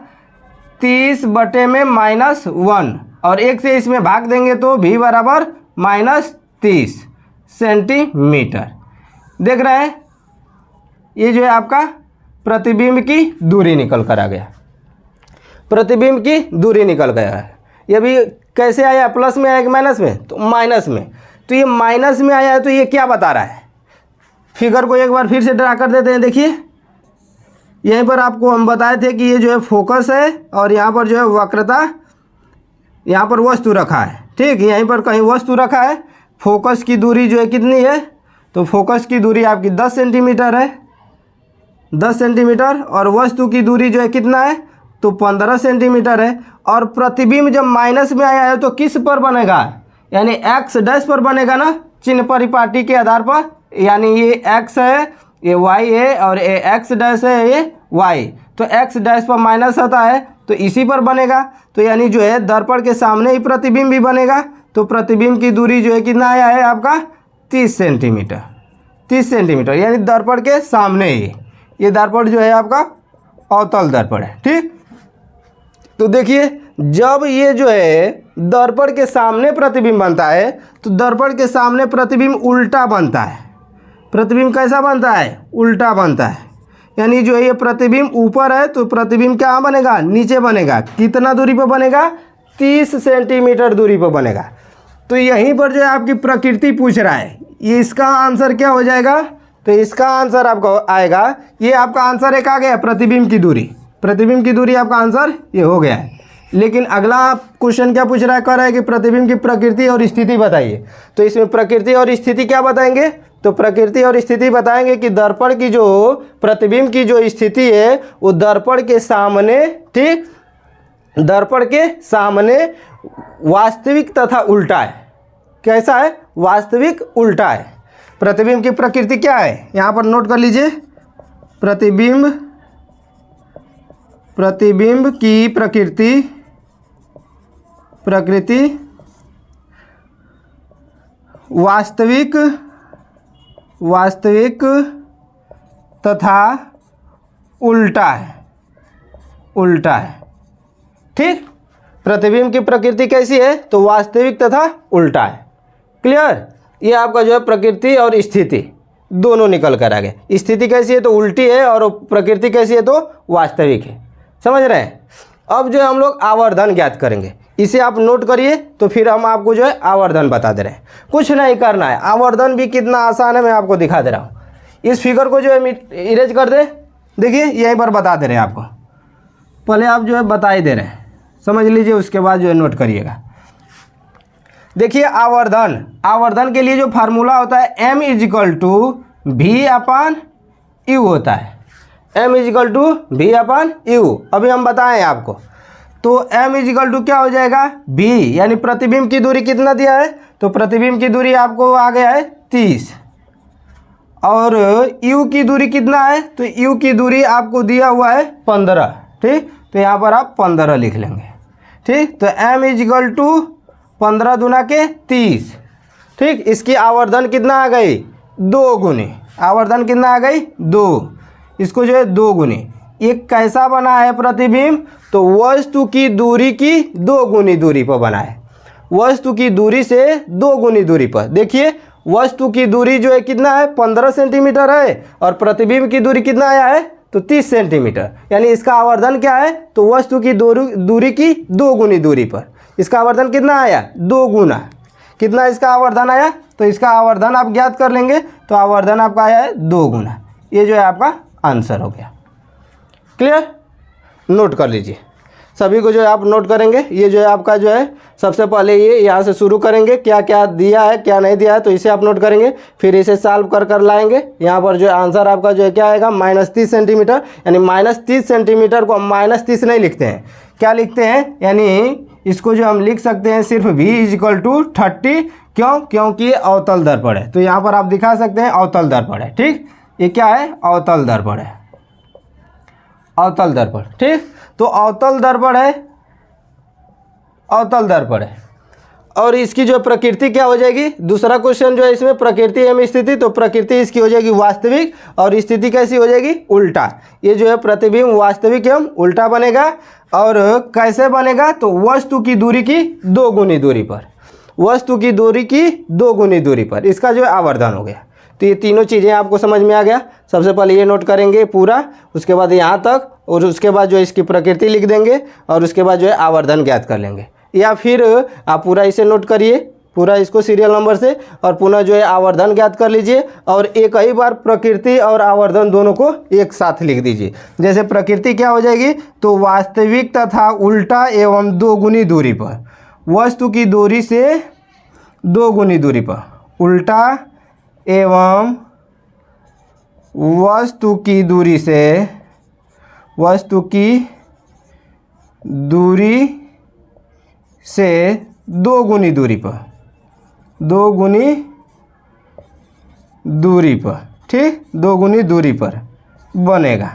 A: 30 बटे में -1 और 1 से इसमें भाग देंगे तो v बराबर -30 सेंटीमीटर। देख रहे हैं, ये जो है आपका प्रतिबिंब की दूरी निकल कर आ गया, प्रतिबिंब की दूरी निकल गया है। ये भी कैसे आया, प्लस में आया कि माइनस में, तो माइनस में, तो ये माइनस में आया है, तो ये क्या बता रहा है, फिगर को एक बार फिर से ड्रा कर देते हैं। देखिए यहीं पर आपको हम बताए थे कि ये जो है फोकस है और यहाँ पर जो है वक्रता, यहाँ पर वस्तु रखा है। ठीक, यहीं पर कहीं वस्तु रखा है, फोकस की दूरी जो है कितनी है, तो फोकस की दूरी आपकी 10 सेंटीमीटर है, 10 सेंटीमीटर, और वस्तु की दूरी जो है कितना है, तो 15 सेंटीमीटर है। और प्रतिबिंब जब माइनस में आया है तो किस पर बनेगा, यानी एक्स डैश पर बनेगा ना, चिन्ह परिपाटी के आधार पर, यानी ये एक्स है, ये वाई है, और ये एक्स डैश है, ये वाई, तो एक्स डैश पर माइनस आता है तो इसी पर बनेगा। तो यानी जो है दर्पण के सामने ही प्रतिबिंब भी बनेगा, तो प्रतिबिंब की दूरी जो है कितना आया है आपका, 30 सेंटीमीटर, 30 सेंटीमीटर, यानी दर्पण के सामने ही। ये दर्पण जो है आपका अवतल दर्पण है। ठीक, तो देखिए जब ये जो है दर्पण के सामने प्रतिबिंब बनता है तो दर्पण के सामने प्रतिबिंब उल्टा बनता है। प्रतिबिंब कैसा बनता है, उल्टा बनता है, यानी जो है ये प्रतिबिंब ऊपर है तो प्रतिबिंब कहाँ बनेगा, नीचे बनेगा। कितना दूरी पर बनेगा, 30 सेंटीमीटर दूरी पर बनेगा। तो यहीं पर जो है आपकी प्रकृति पूछ रहा है, ये इसका आंसर क्या हो जाएगा, तो इसका आंसर आपका आएगा, ये आपका आंसर एक आ गया, प्रतिबिंब की दूरी, प्रतिबिंब की दूरी आपका आंसर ये हो गया है। लेकिन अगला क्वेश्चन क्या पूछ रहा है, कह रहा है कि प्रतिबिंब की प्रकृति और स्थिति बताइए। तो इसमें प्रकृति और स्थिति क्या बताएंगे, तो प्रकृति और स्थिति बताएंगे कि दर्पण की जो प्रतिबिंब की जो स्थिति है वो दर्पण के सामने, ठीक, दर्पण के सामने वास्तविक तथा उल्टा है। कैसा है, वास्तविक उल्टा है। प्रतिबिंब की प्रकृति क्या है, यहाँ पर नोट कर लीजिए, प्रतिबिंब की प्रकृति वास्तविक तथा उल्टा है, उल्टा है। ठीक, प्रतिबिंब की प्रकृति कैसी है, तो वास्तविक तथा उल्टा है। क्लियर, ये आपका जो है प्रकृति और स्थिति दोनों निकल कर आ गए। स्थिति कैसी है तो उल्टी है और प्रकृति कैसी है तो वास्तविक है। समझ रहे हैं। अब जो है हम लोग आवर्धन ज्ञात करेंगे, इसे आप नोट करिए, तो फिर हम आपको जो है आवर्धन बता दे रहे हैं। कुछ नहीं करना है, आवर्धन भी कितना आसान है मैं आपको दिखा दे रहा हूँ। इस फिगर को जो है इरेज कर दे, देखिए यहीं पर बता दे रहे हैं आपको, पहले आप जो है बता ही दे रहे हैं, समझ लीजिए, उसके बाद जो है नोट करिएगा। देखिए आवर्धन, आवर्धन के लिए जो फार्मूला होता है m = v/u होता है, m = v/u। अभी हम बताएं आपको, तो m = क्या हो जाएगा, v, यानी प्रतिबिंब की दूरी कितना दिया है, तो प्रतिबिंब की दूरी आपको आ गया है 30, और u की दूरी कितना है, तो u की दूरी आपको दिया हुआ है 15। ठीक, तो यहाँ पर आप 15 लिख लेंगे। ठीक, तो m = 15 दूना के 30। ठीक, इसकी आवर्धन कितना आ गई, 2 गुनी, आवर्धन कितना आ गई, 2, इसको जो है 2 गुनी। ये कैसा बना है प्रतिबिंब, तो वस्तु की दूरी की 2 गुनी दूरी पर बना है, वस्तु की दूरी से 2 गुनी दूरी पर। देखिए वस्तु की दूरी जो है कितना है, 15 सेंटीमीटर है, और प्रतिबिंब की दूरी कितना आया है, तो 30 सेंटीमीटर, यानी इसका आवर्धन क्या है, तो वस्तु की दूरी की 2 गुनी दूरी पर इसका आवर्धन कितना आया, 2 गुना। कितना इसका आवर्धन आया, तो इसका आवर्धन आप ज्ञात कर लेंगे, तो आवर्धन आपका आया है 2 गुना। ये जो है आपका आंसर हो गया। क्लियर, नोट कर लीजिए, सभी को जो है आप नोट करेंगे। ये जो है आपका जो है सबसे पहले ये यहाँ से शुरू करेंगे, क्या क्या दिया है क्या नहीं दिया है, तो इसे आप नोट करेंगे, फिर इसे सॉल्व कर लाएंगे। यहाँ पर जो है आंसर आपका जो है क्या आएगा, -30 सेंटीमीटर, यानी -30 सेंटीमीटर को हम -30 नहीं लिखते हैं, क्या लिखते हैं, यानी इसको जो हम लिख सकते हैं सिर्फ v = 30। क्यों, क्योंकि ये अवतल दर्पण है, तो यहाँ पर आप दिखा सकते हैं अवतल दर्पण है। ठीक, ये क्या है, अवतल दर्पण है, अवतल दर्पण। ठीक, तो अवतल दर्पण है, अवतल दर्पण है। और इसकी जो प्रकृति क्या हो जाएगी, दूसरा क्वेश्चन जो है इसमें प्रकृति एवं स्थिति, तो प्रकृति इसकी हो जाएगी वास्तविक और स्थिति कैसी हो जाएगी, उल्टा। ये जो है प्रतिबिंब वास्तविक एवं उल्टा बनेगा। और कैसे बनेगा, तो वस्तु की दूरी की 2 गुनी दूरी पर, वस्तु की दूरी की 2 गुनी दूरी पर इसका जो है आवर्धन हो गया। तो ये तीनों चीज़ें आपको समझ में आ गया। सबसे पहले ये नोट करेंगे पूरा, उसके बाद यहाँ तक, और उसके बाद जो इसकी प्रकृति लिख देंगे, और उसके बाद जो है आवर्धन ज्ञात कर लेंगे। या फिर आप पूरा इसे नोट करिए, पूरा इसको सीरियल नंबर से, और पुनः जो है आवर्धन ज्ञात कर लीजिए, और एक ही बार प्रकृति और आवर्धन दोनों को एक साथ लिख दीजिए। जैसे प्रकृति क्या हो जाएगी, तो वास्तविक तथा उल्टा एवं 2 गुनी दूरी पर, वस्तु की दूरी से 2 गुनी दूरी पर, उल्टा एवं वस्तु की दूरी से, वस्तु की दूरी से 2 गुनी दूरी पर, 2 गुनी दूरी पर, ठीक, 2 गुनी दूरी पर बनेगा।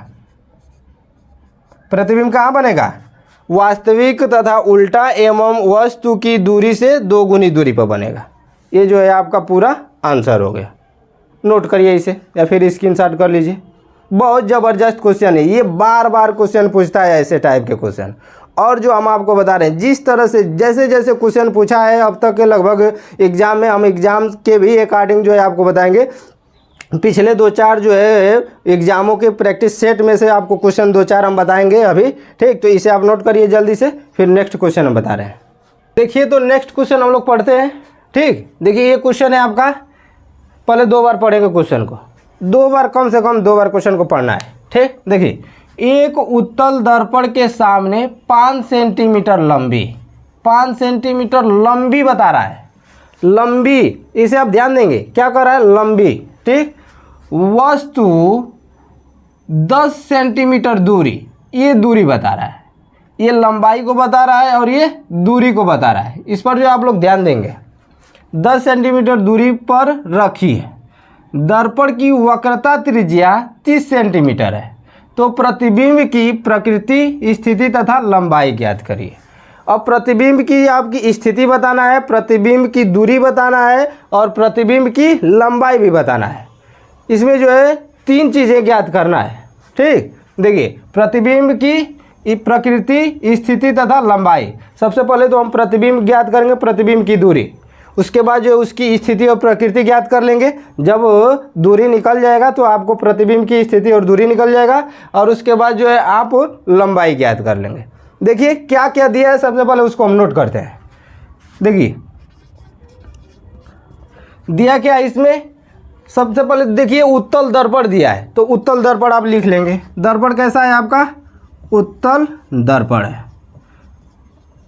A: प्रतिबिंब कहाँ बनेगा, वास्तविक तथा उल्टा एवं वस्तु की दूरी से 2 गुनी दूरी पर बनेगा। ये जो है आपका पूरा आंसर हो गया। नोट करिए इसे या फिर स्क्रीनशॉट कर लीजिए। बहुत ज़बरदस्त क्वेश्चन है ये, बार बार क्वेश्चन पूछता है ऐसे टाइप के क्वेश्चन। और जो हम आपको बता रहे हैं, जिस तरह से जैसे जैसे क्वेश्चन पूछा है अब तक के लगभग एग्जाम में, हम एग्जाम के भी अकॉर्डिंग जो है आपको बताएंगे। पिछले 2-4 जो है एग्जामों के प्रैक्टिस सेट में से आपको क्वेश्चन 2-4 हम बताएंगे अभी। ठीक, तो इसे आप नोट करिए जल्दी से, फिर नेक्स्ट क्वेश्चन हम बता रहे हैं। देखिए, तो नेक्स्ट क्वेश्चन हम लोग पढ़ते हैं। ठीक, देखिए ये क्वेश्चन है आपका, पहले 2 बार पढ़ेंगे क्वेश्चन को, 2 बार, कम से कम 2 बार क्वेश्चन को पढ़ना है। ठीक, देखिए, एक उत्तल दर्पण के सामने 5 सेंटीमीटर लंबी, 5 सेंटीमीटर लंबी बता रहा है, लंबी, इसे आप ध्यान देंगे क्या कर रहा है, लंबी। ठीक, वस्तु 10 सेंटीमीटर दूरी, ये दूरी बता रहा है, ये लंबाई को बता रहा है और ये दूरी को बता रहा है। इस पर जो आप लोग ध्यान देंगे, 10 सेंटीमीटर दूरी पर रखी है। दर्पण की वक्रता त्रिज्या 30 सेंटीमीटर है। तो प्रतिबिंब की प्रकृति, स्थिति तथा लंबाई ज्ञात करिए। अब प्रतिबिंब की आपकी स्थिति बताना है, प्रतिबिंब की दूरी बताना है और प्रतिबिंब की लंबाई भी बताना है। इसमें जो है 3 चीज़ें ज्ञात करना है। ठीक, देखिए, प्रतिबिंब की प्रकृति, स्थिति तथा लंबाई। सबसे पहले तो हम प्रतिबिंब ज्ञात करेंगे, प्रतिबिंब की दूरी, उसके बाद जो उसकी स्थिति और प्रकृति ज्ञात कर लेंगे। जब दूरी निकल जाएगा तो आपको प्रतिबिंब की स्थिति और दूरी निकल जाएगा, और उसके बाद जो है आप लंबाई ज्ञात कर लेंगे। देखिए क्या क्या दिया है, सबसे पहले उसको हम नोट करते हैं। देखिए दिया क्या है इसमें, सबसे पहले देखिए उत्तल दर्पण दिया है, तो उत्तल दर्पण आप लिख लेंगे। दर्पण कैसा है आपका, उत्तल दर्पण है।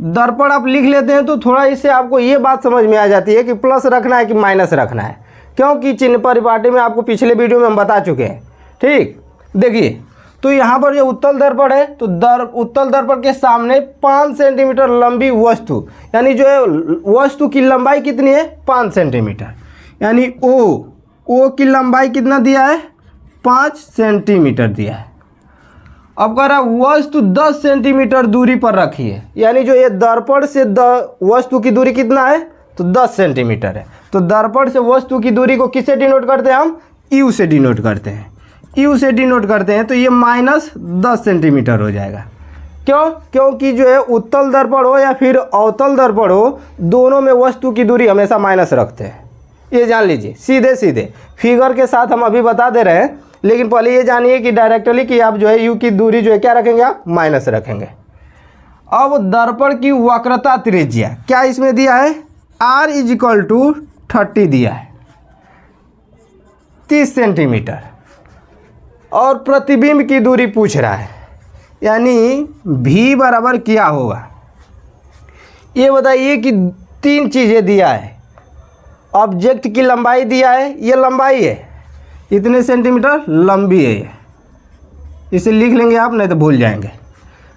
A: दर्पण आप लिख लेते हैं तो थोड़ा इससे आपको ये बात समझ में आ जाती है कि प्लस रखना है कि माइनस रखना है, क्योंकि चिन्ह परिपाटी में आपको पिछले वीडियो में हम बता चुके हैं। ठीक, देखिए, तो यहाँ पर जो उत्तल दर्पण है, तो उत्तल दर्पण के सामने 5 सेंटीमीटर लंबी वस्तु, यानी जो है वस्तु की लंबाई कितनी है, 5 सेंटीमीटर, यानी ओ की लंबाई कितना दिया है, 5 सेंटीमीटर दिया है। अब कह रहा वस्तु 10 सेंटीमीटर दूरी पर रखी है, यानी जो ये दर्पण से वस्तु की दूरी कितना है, तो 10 सेंटीमीटर है। तो दर्पण से वस्तु की दूरी को किससे डिनोट करते हैं हम, यू से डिनोट करते हैं, यू से डिनोट करते हैं। तो ये -10 सेंटीमीटर हो जाएगा। क्यों, क्योंकि जो है उत्तल दर्पण हो या फिर अवतल दर्पण हो, दोनों में वस्तु की दूरी हमेशा माइनस रखते हैं। ये जान लीजिए, सीधे सीधे फिगर के साथ हम अभी बता दे रहे हैं, लेकिन पहले ये जानिए कि डायरेक्टली कि आप जो है यू की दूरी जो है क्या रखेंगे, आप माइनस रखेंगे। अब दर्पण की वक्रता त्रिज्या क्या इसमें दिया है, r = 30 दिया है, 30 सेंटीमीटर। और प्रतिबिंब की दूरी पूछ रहा है, यानी v बराबर क्या होगा, ये बताइए कि 3 चीज़ें दिया है। ऑब्जेक्ट की लंबाई दिया है, ये लंबाई है, इतने सेंटीमीटर लंबी है ये, इसे लिख लेंगे आप, नहीं तो भूल जाएंगे।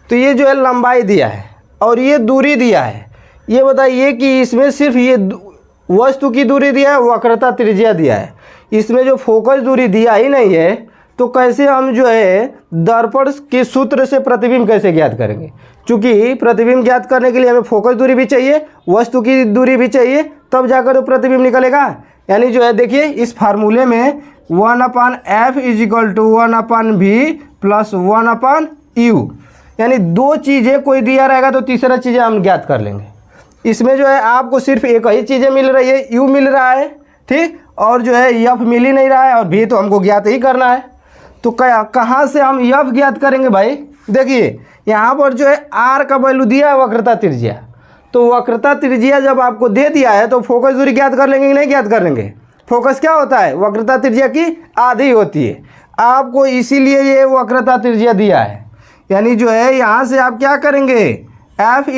A: तो ये जो है लंबाई दिया है और ये दूरी दिया है। ये बताइए कि इसमें सिर्फ ये वस्तु की दूरी दिया है, वक्रता त्रिज्या दिया है, इसमें जो फोकस दूरी दिया ही नहीं है तो कैसे हम जो है दर्पण के सूत्र से प्रतिबिंब कैसे ज्ञात करेंगे। चूँकि प्रतिबिंब ज्ञात करने के लिए हमें फोकस दूरी भी चाहिए, वस्तु की दूरी भी चाहिए, तब जाकर तो प्रतिबिंब निकलेगा। यानी जो है देखिए इस फार्मूले में 1/f = 1/v + 1/u, यानी दो चीज़ें कोई दिया रहेगा तो तीसरा चीज़ें हम ज्ञात कर लेंगे। इसमें जो है आपको सिर्फ एक ही चीज़ें मिल रही है, u मिल रहा है, ठीक, और जो है f मिल ही नहीं रहा है, और v तो हमको ज्ञात ही करना है। तो कहाँ से हम f ज्ञात करेंगे भाई। देखिए यहाँ पर जो है r का वैल्यू दिया है वक्रता त्रिज्या, तो वक्रता त्रिज्या जब आपको दे दिया है तो फोकस दूरी ज्ञात कर लेंगे कि नहीं ज्ञात कर लेंगे। फोकस क्या होता है, वक्रता त्रिज्या की आधी होती है, आपको इसीलिए ये वक्रता त्रिज्या दिया है। यानी जो है यहाँ से आप क्या करेंगे, f =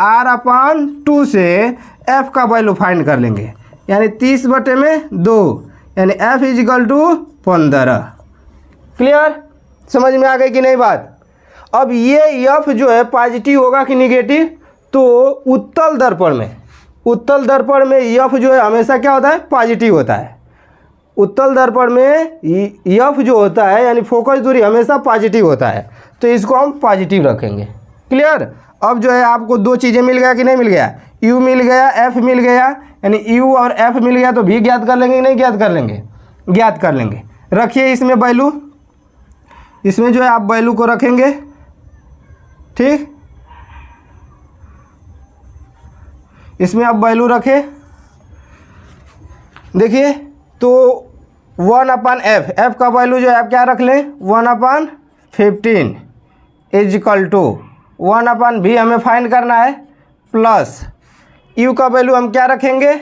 A: r/2 से f का वैल्यू फाइंड कर लेंगे, यानी 30/2, यानी f = 15। क्लियर, समझ में आ गई कि नहीं बात। अब ये f जो है पॉजिटिव होगा कि निगेटिव, तो उत्तल दर्पण में f जो है हमेशा क्या होता है, पॉजिटिव होता है। उत्तल दर्पण में f जो होता है यानी फोकस दूरी हमेशा पॉजिटिव होता है, तो इसको हम पॉजिटिव रखेंगे। क्लियर। अब जो है आपको दो चीज़ें मिल गया कि नहीं मिल गया, u मिल गया, f मिल गया, यानी u और f मिल गया तो भी ज्ञात कर लेंगे कि नहीं ज्ञात कर लेंगे, ज्ञात कर लेंगे। रखिए इसमें वैल्यू, इसमें जो है आप वैल्यू को रखेंगे, ठीक, इसमें आप वैल्यू रखें। देखिए तो 1/f, f का वैल्यू जो है आप क्या रख लें 1/15 = 1/v हमें फाइंड करना है, प्लस u का वैल्यू हम क्या रखेंगे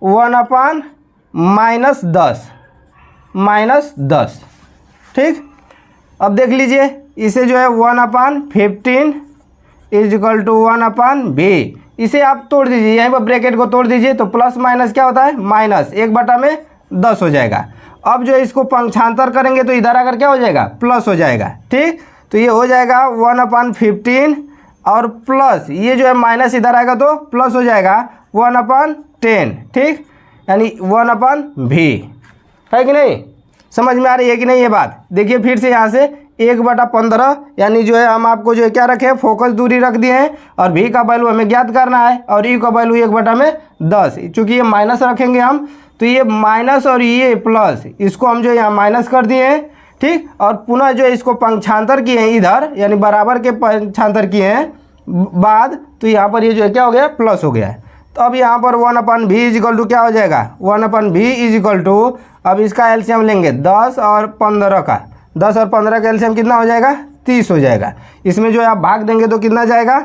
A: 1/-10, ठीक। अब देख लीजिए इसे जो है 1/15 = 1/v, इसे आप तोड़ दीजिए, यहीं पर ब्रैकेट को तोड़ दीजिए तो प्लस माइनस क्या होता है, माइनस, 1/10 हो जाएगा। अब जो इसको पंक्षांतर करेंगे तो इधर आकर क्या हो जाएगा, प्लस हो जाएगा, ठीक। तो ये हो जाएगा 1/15 और प्लस ये जो है माइनस इधर आएगा तो प्लस हो जाएगा 1/10, ठीक, यानी 1/v, है कि नहीं। समझ में आ रही है कि नहीं ये बात। देखिए फिर से यहाँ से 1/15, यानी जो है हम आपको जो है क्या रखे, फोकस दूरी रख दिए हैं, और v का वैल्यू हमें ज्ञात करना है, और u का वैल्यू 1/10। चूँकि ये माइनस रखेंगे हम तो ये माइनस और ये प्लस, इसको हम जो है यहाँ माइनस कर दिए हैं, ठीक, और पुनः जो है इसको पंक्षांतर किए हैं इधर, यानी बराबर के पंक्षांतर किए हैं बाद, तो यहाँ पर ये जो है क्या हो गया, प्लस हो गया है। तो अब यहाँ पर 1/v = क्या हो जाएगा, 1/v = अब इसका एलसीएम लेंगे 10 और 15 का, 10 और 15 का एलसीएम कितना हो जाएगा, 30 हो जाएगा। इसमें जो है आप भाग देंगे तो कितना जाएगा,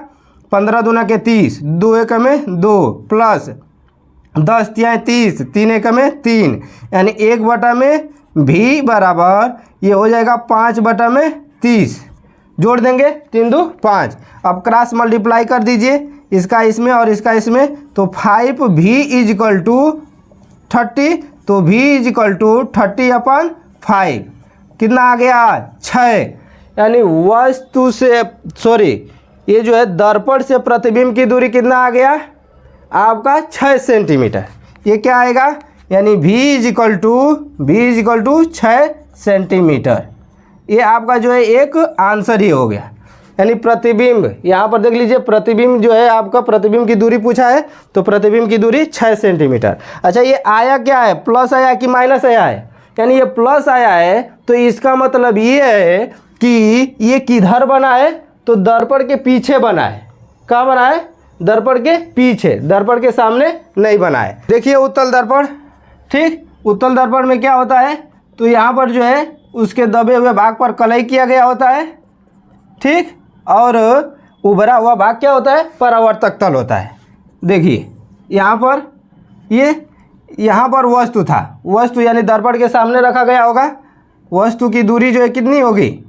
A: 15 दूना के 30, 2 1 में 2, प्लस 10 तिया 30, 3 1 में 3, यानी 1/v बराबर ये हो जाएगा 5/30, जोड़ देंगे 3 2 5। अब क्रॉस मल्टीप्लाई कर दीजिए इसका इसमें और इसका इसमें, तो 5v = 30, तो v = 30/5, कितना आ गया 6, यानी वस्तु से ये जो है दर्पण से प्रतिबिंब की दूरी कितना आ गया आपका 6 सेंटीमीटर। ये क्या आएगा, यानी v = 6 सेंटीमीटर। ये आपका जो है एक आंसर ही हो गया, यानी प्रतिबिंब। यहाँ पर देख लीजिए प्रतिबिंब जो है आपका, प्रतिबिंब की दूरी पूछा है तो प्रतिबिंब की दूरी 6 सेंटीमीटर। अच्छा ये आया क्या है, प्लस आया कि माइनस आया है, यानी ये प्लस आया है तो इसका मतलब ये है कि ये किधर बना है, तो दर्पण के पीछे बना है। कहाँ बना है, दर्पण के पीछे, दर्पण के सामने नहीं बना है। देखिए उत्तल दर्पण, ठीक, उत्तल दर्पण में क्या होता है, तो यहाँ पर जो है उसके दबे हुए भाग पर कलई किया गया होता है, ठीक, और उभरा हुआ भाग क्या होता है, परावर्तक तल होता है। देखिए यहाँ पर यहाँ पर वस्तु था, वस्तु यानी दर्पण के सामने रखा गया होगा। वस्तु की दूरी जो है कितनी होगी,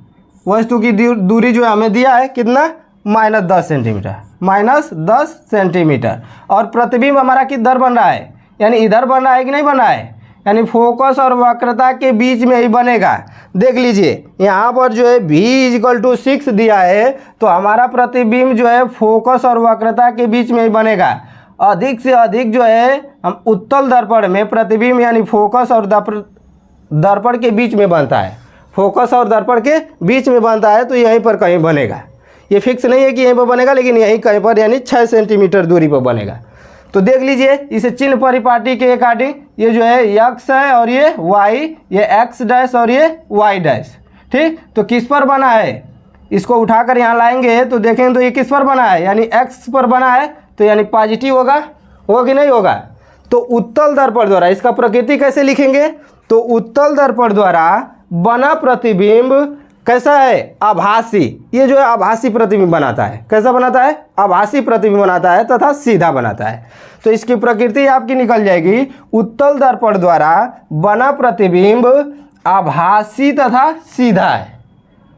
A: वस्तु की दूरी जो है हमें दिया है कितना, -10 सेंटीमीटर, -10 सेंटीमीटर। और प्रतिबिंब हमारा किधर बन रहा है, यानी इधर बन रहा है कि नहीं बन रहा है, यानी फोकस और वक्रता के बीच में ही बनेगा। देख लीजिए यहाँ पर जो है v = 6 दिया है, तो हमारा प्रतिबिंब जो है फोकस और वक्रता के बीच में ही बनेगा। अधिक से अधिक जो है हम उत्तल दर्पण में प्रतिबिंब यानी फोकस और दर्पण के बीच में बनता है, फोकस और दर्पण के बीच में बनता है, तो यहीं पर कहीं बनेगा। ये फिक्स नहीं है कि यहीं पर बनेगा, लेकिन यहीं कहीं पर यानी 6 सेंटीमीटर दूरी पर बनेगा। तो देख लीजिए इसे चिन्ह परिपाटी के अकॉर्डिंग ये जो है x है और ये y, ये x डैश और ये y डैश। ठीक, तो किस पर बना है, इसको उठाकर यहाँ लाएंगे तो देखेंगे तो ये किस पर बना है, यानी x पर बना है, तो यानी पॉजिटिव होगा कि नहीं होगा। तो उत्तल दर्पण द्वारा इसका प्रकृति कैसे लिखेंगे, तो उत्तल दर्पण द्वारा बना प्रतिबिंब कैसा है, आभासी। ये जो है आभासी प्रतिबिंब बनाता है। कैसा बनाता है, आभासी प्रतिबिंब बनाता है तथा सीधा बनाता है। तो इसकी प्रकृति आपकी निकल जाएगी, उत्तल दर्पण द्वारा बना प्रतिबिंब आभासी तथा सीधा है।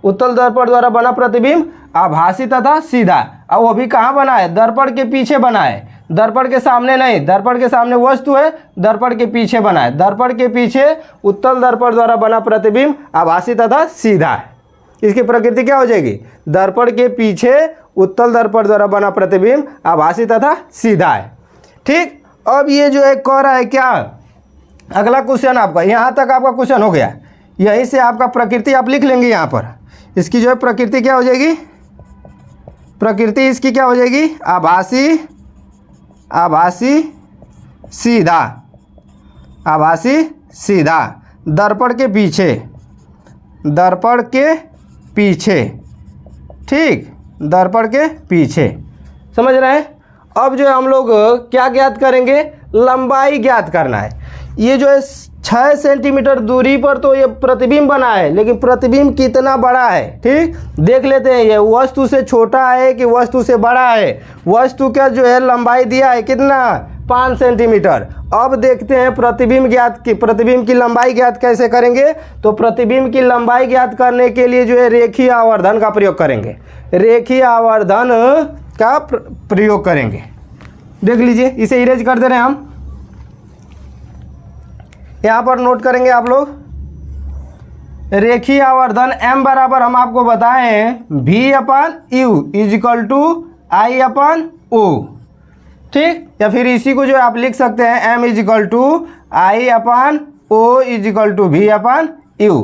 A: उत्तल दर्पण द्वारा बना प्रतिबिंब आभासी तथा सीधा, और वो भी कहाँ बना है, दर्पण के पीछे बना है, दर्पण के सामने नहीं। दर्पण के सामने वस्तु है, दर्पण के पीछे बना है। दर्पण के पीछे उत्तल दर्पण द्वारा बना प्रतिबिंब आभासी तथा सीधा है। इसकी प्रकृति क्या हो जाएगी, दर्पण के पीछे उत्तल दर्पण द्वारा बना प्रतिबिंब आभासी तथा सीधा है। ठीक, अब ये जो है कह रहा है क्या, अगला क्वेश्चन आपका, यहाँ तक आपका क्वेश्चन हो गया। यहीं से आपका प्रकृति आप लिख लेंगे यहाँ पर। इसकी जो है प्रकृति क्या हो जाएगी, प्रकृति इसकी क्या हो जाएगी, आभासी, आभासी सीधा, आभासी सीधा, दर्पण के पीछे, दर्पण के पीछे। ठीक, दर्पण के पीछे, समझ रहे हैं। अब जो है हम लोग क्या ज्ञात करेंगे, लंबाई ज्ञात करना है। ये जो है 6 सेंटीमीटर दूरी पर तो ये प्रतिबिंब बना है, लेकिन प्रतिबिंब कितना बड़ा है, ठीक देख लेते हैं। ये वस्तु से छोटा है कि वस्तु से बड़ा है। वस्तु का जो है लंबाई दिया है कितना, 5 सेंटीमीटर। अब देखते हैं प्रतिबिंब की लंबाई ज्ञात कैसे करेंगे। तो प्रतिबिंब की लंबाई ज्ञात करने के लिए जो है रेखीय आवर्धन का प्रयोग करेंगे, रेखीय आवर्धन का प्रयोग करेंगे। देख लीजिए, इसे इरेज कर दे रहे हैं हम, यहाँ पर नोट करेंगे आप लोग। रेखीय आवर्धन m बराबर हम आपको बताएं v/u = I/o। ठीक, या फिर इसी को जो आप लिख सकते हैं m = I/o = v/u।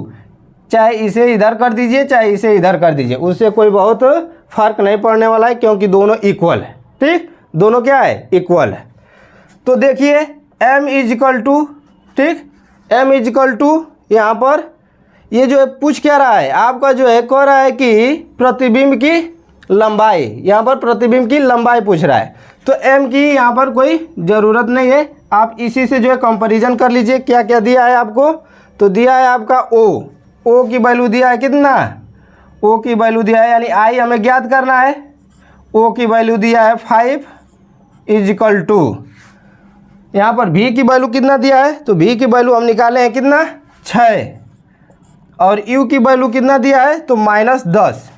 A: चाहे इसे इधर कर दीजिए चाहे इसे इधर कर दीजिए, उससे कोई बहुत फर्क नहीं पड़ने वाला है, क्योंकि दोनों इक्वल है। ठीक, दोनों क्या है, इक्वल है। तो देखिए m ठीक, m यहाँ पर ये जो है पूछ क्या रहा है आपका, जो है कह रहा है कि प्रतिबिंब की लंबाई, यहाँ पर प्रतिबिंब की लंबाई पूछ रहा है। तो m की यहाँ पर कोई ज़रूरत नहीं है, आप इसी से जो है कंपैरिजन कर लीजिए। क्या क्या दिया है आपको, तो दिया है आपका o की वैल्यू दिया है कितना, o की वैल्यू दिया है, यानी I हमें ज्ञात करना है। o की वैल्यू दिया है 5 = यहाँ पर v की वैल्यू कितना दिया है, तो v की वैल्यू हम निकाले हैं कितना, 6, और u की वैल्यू कितना दिया है, तो -10,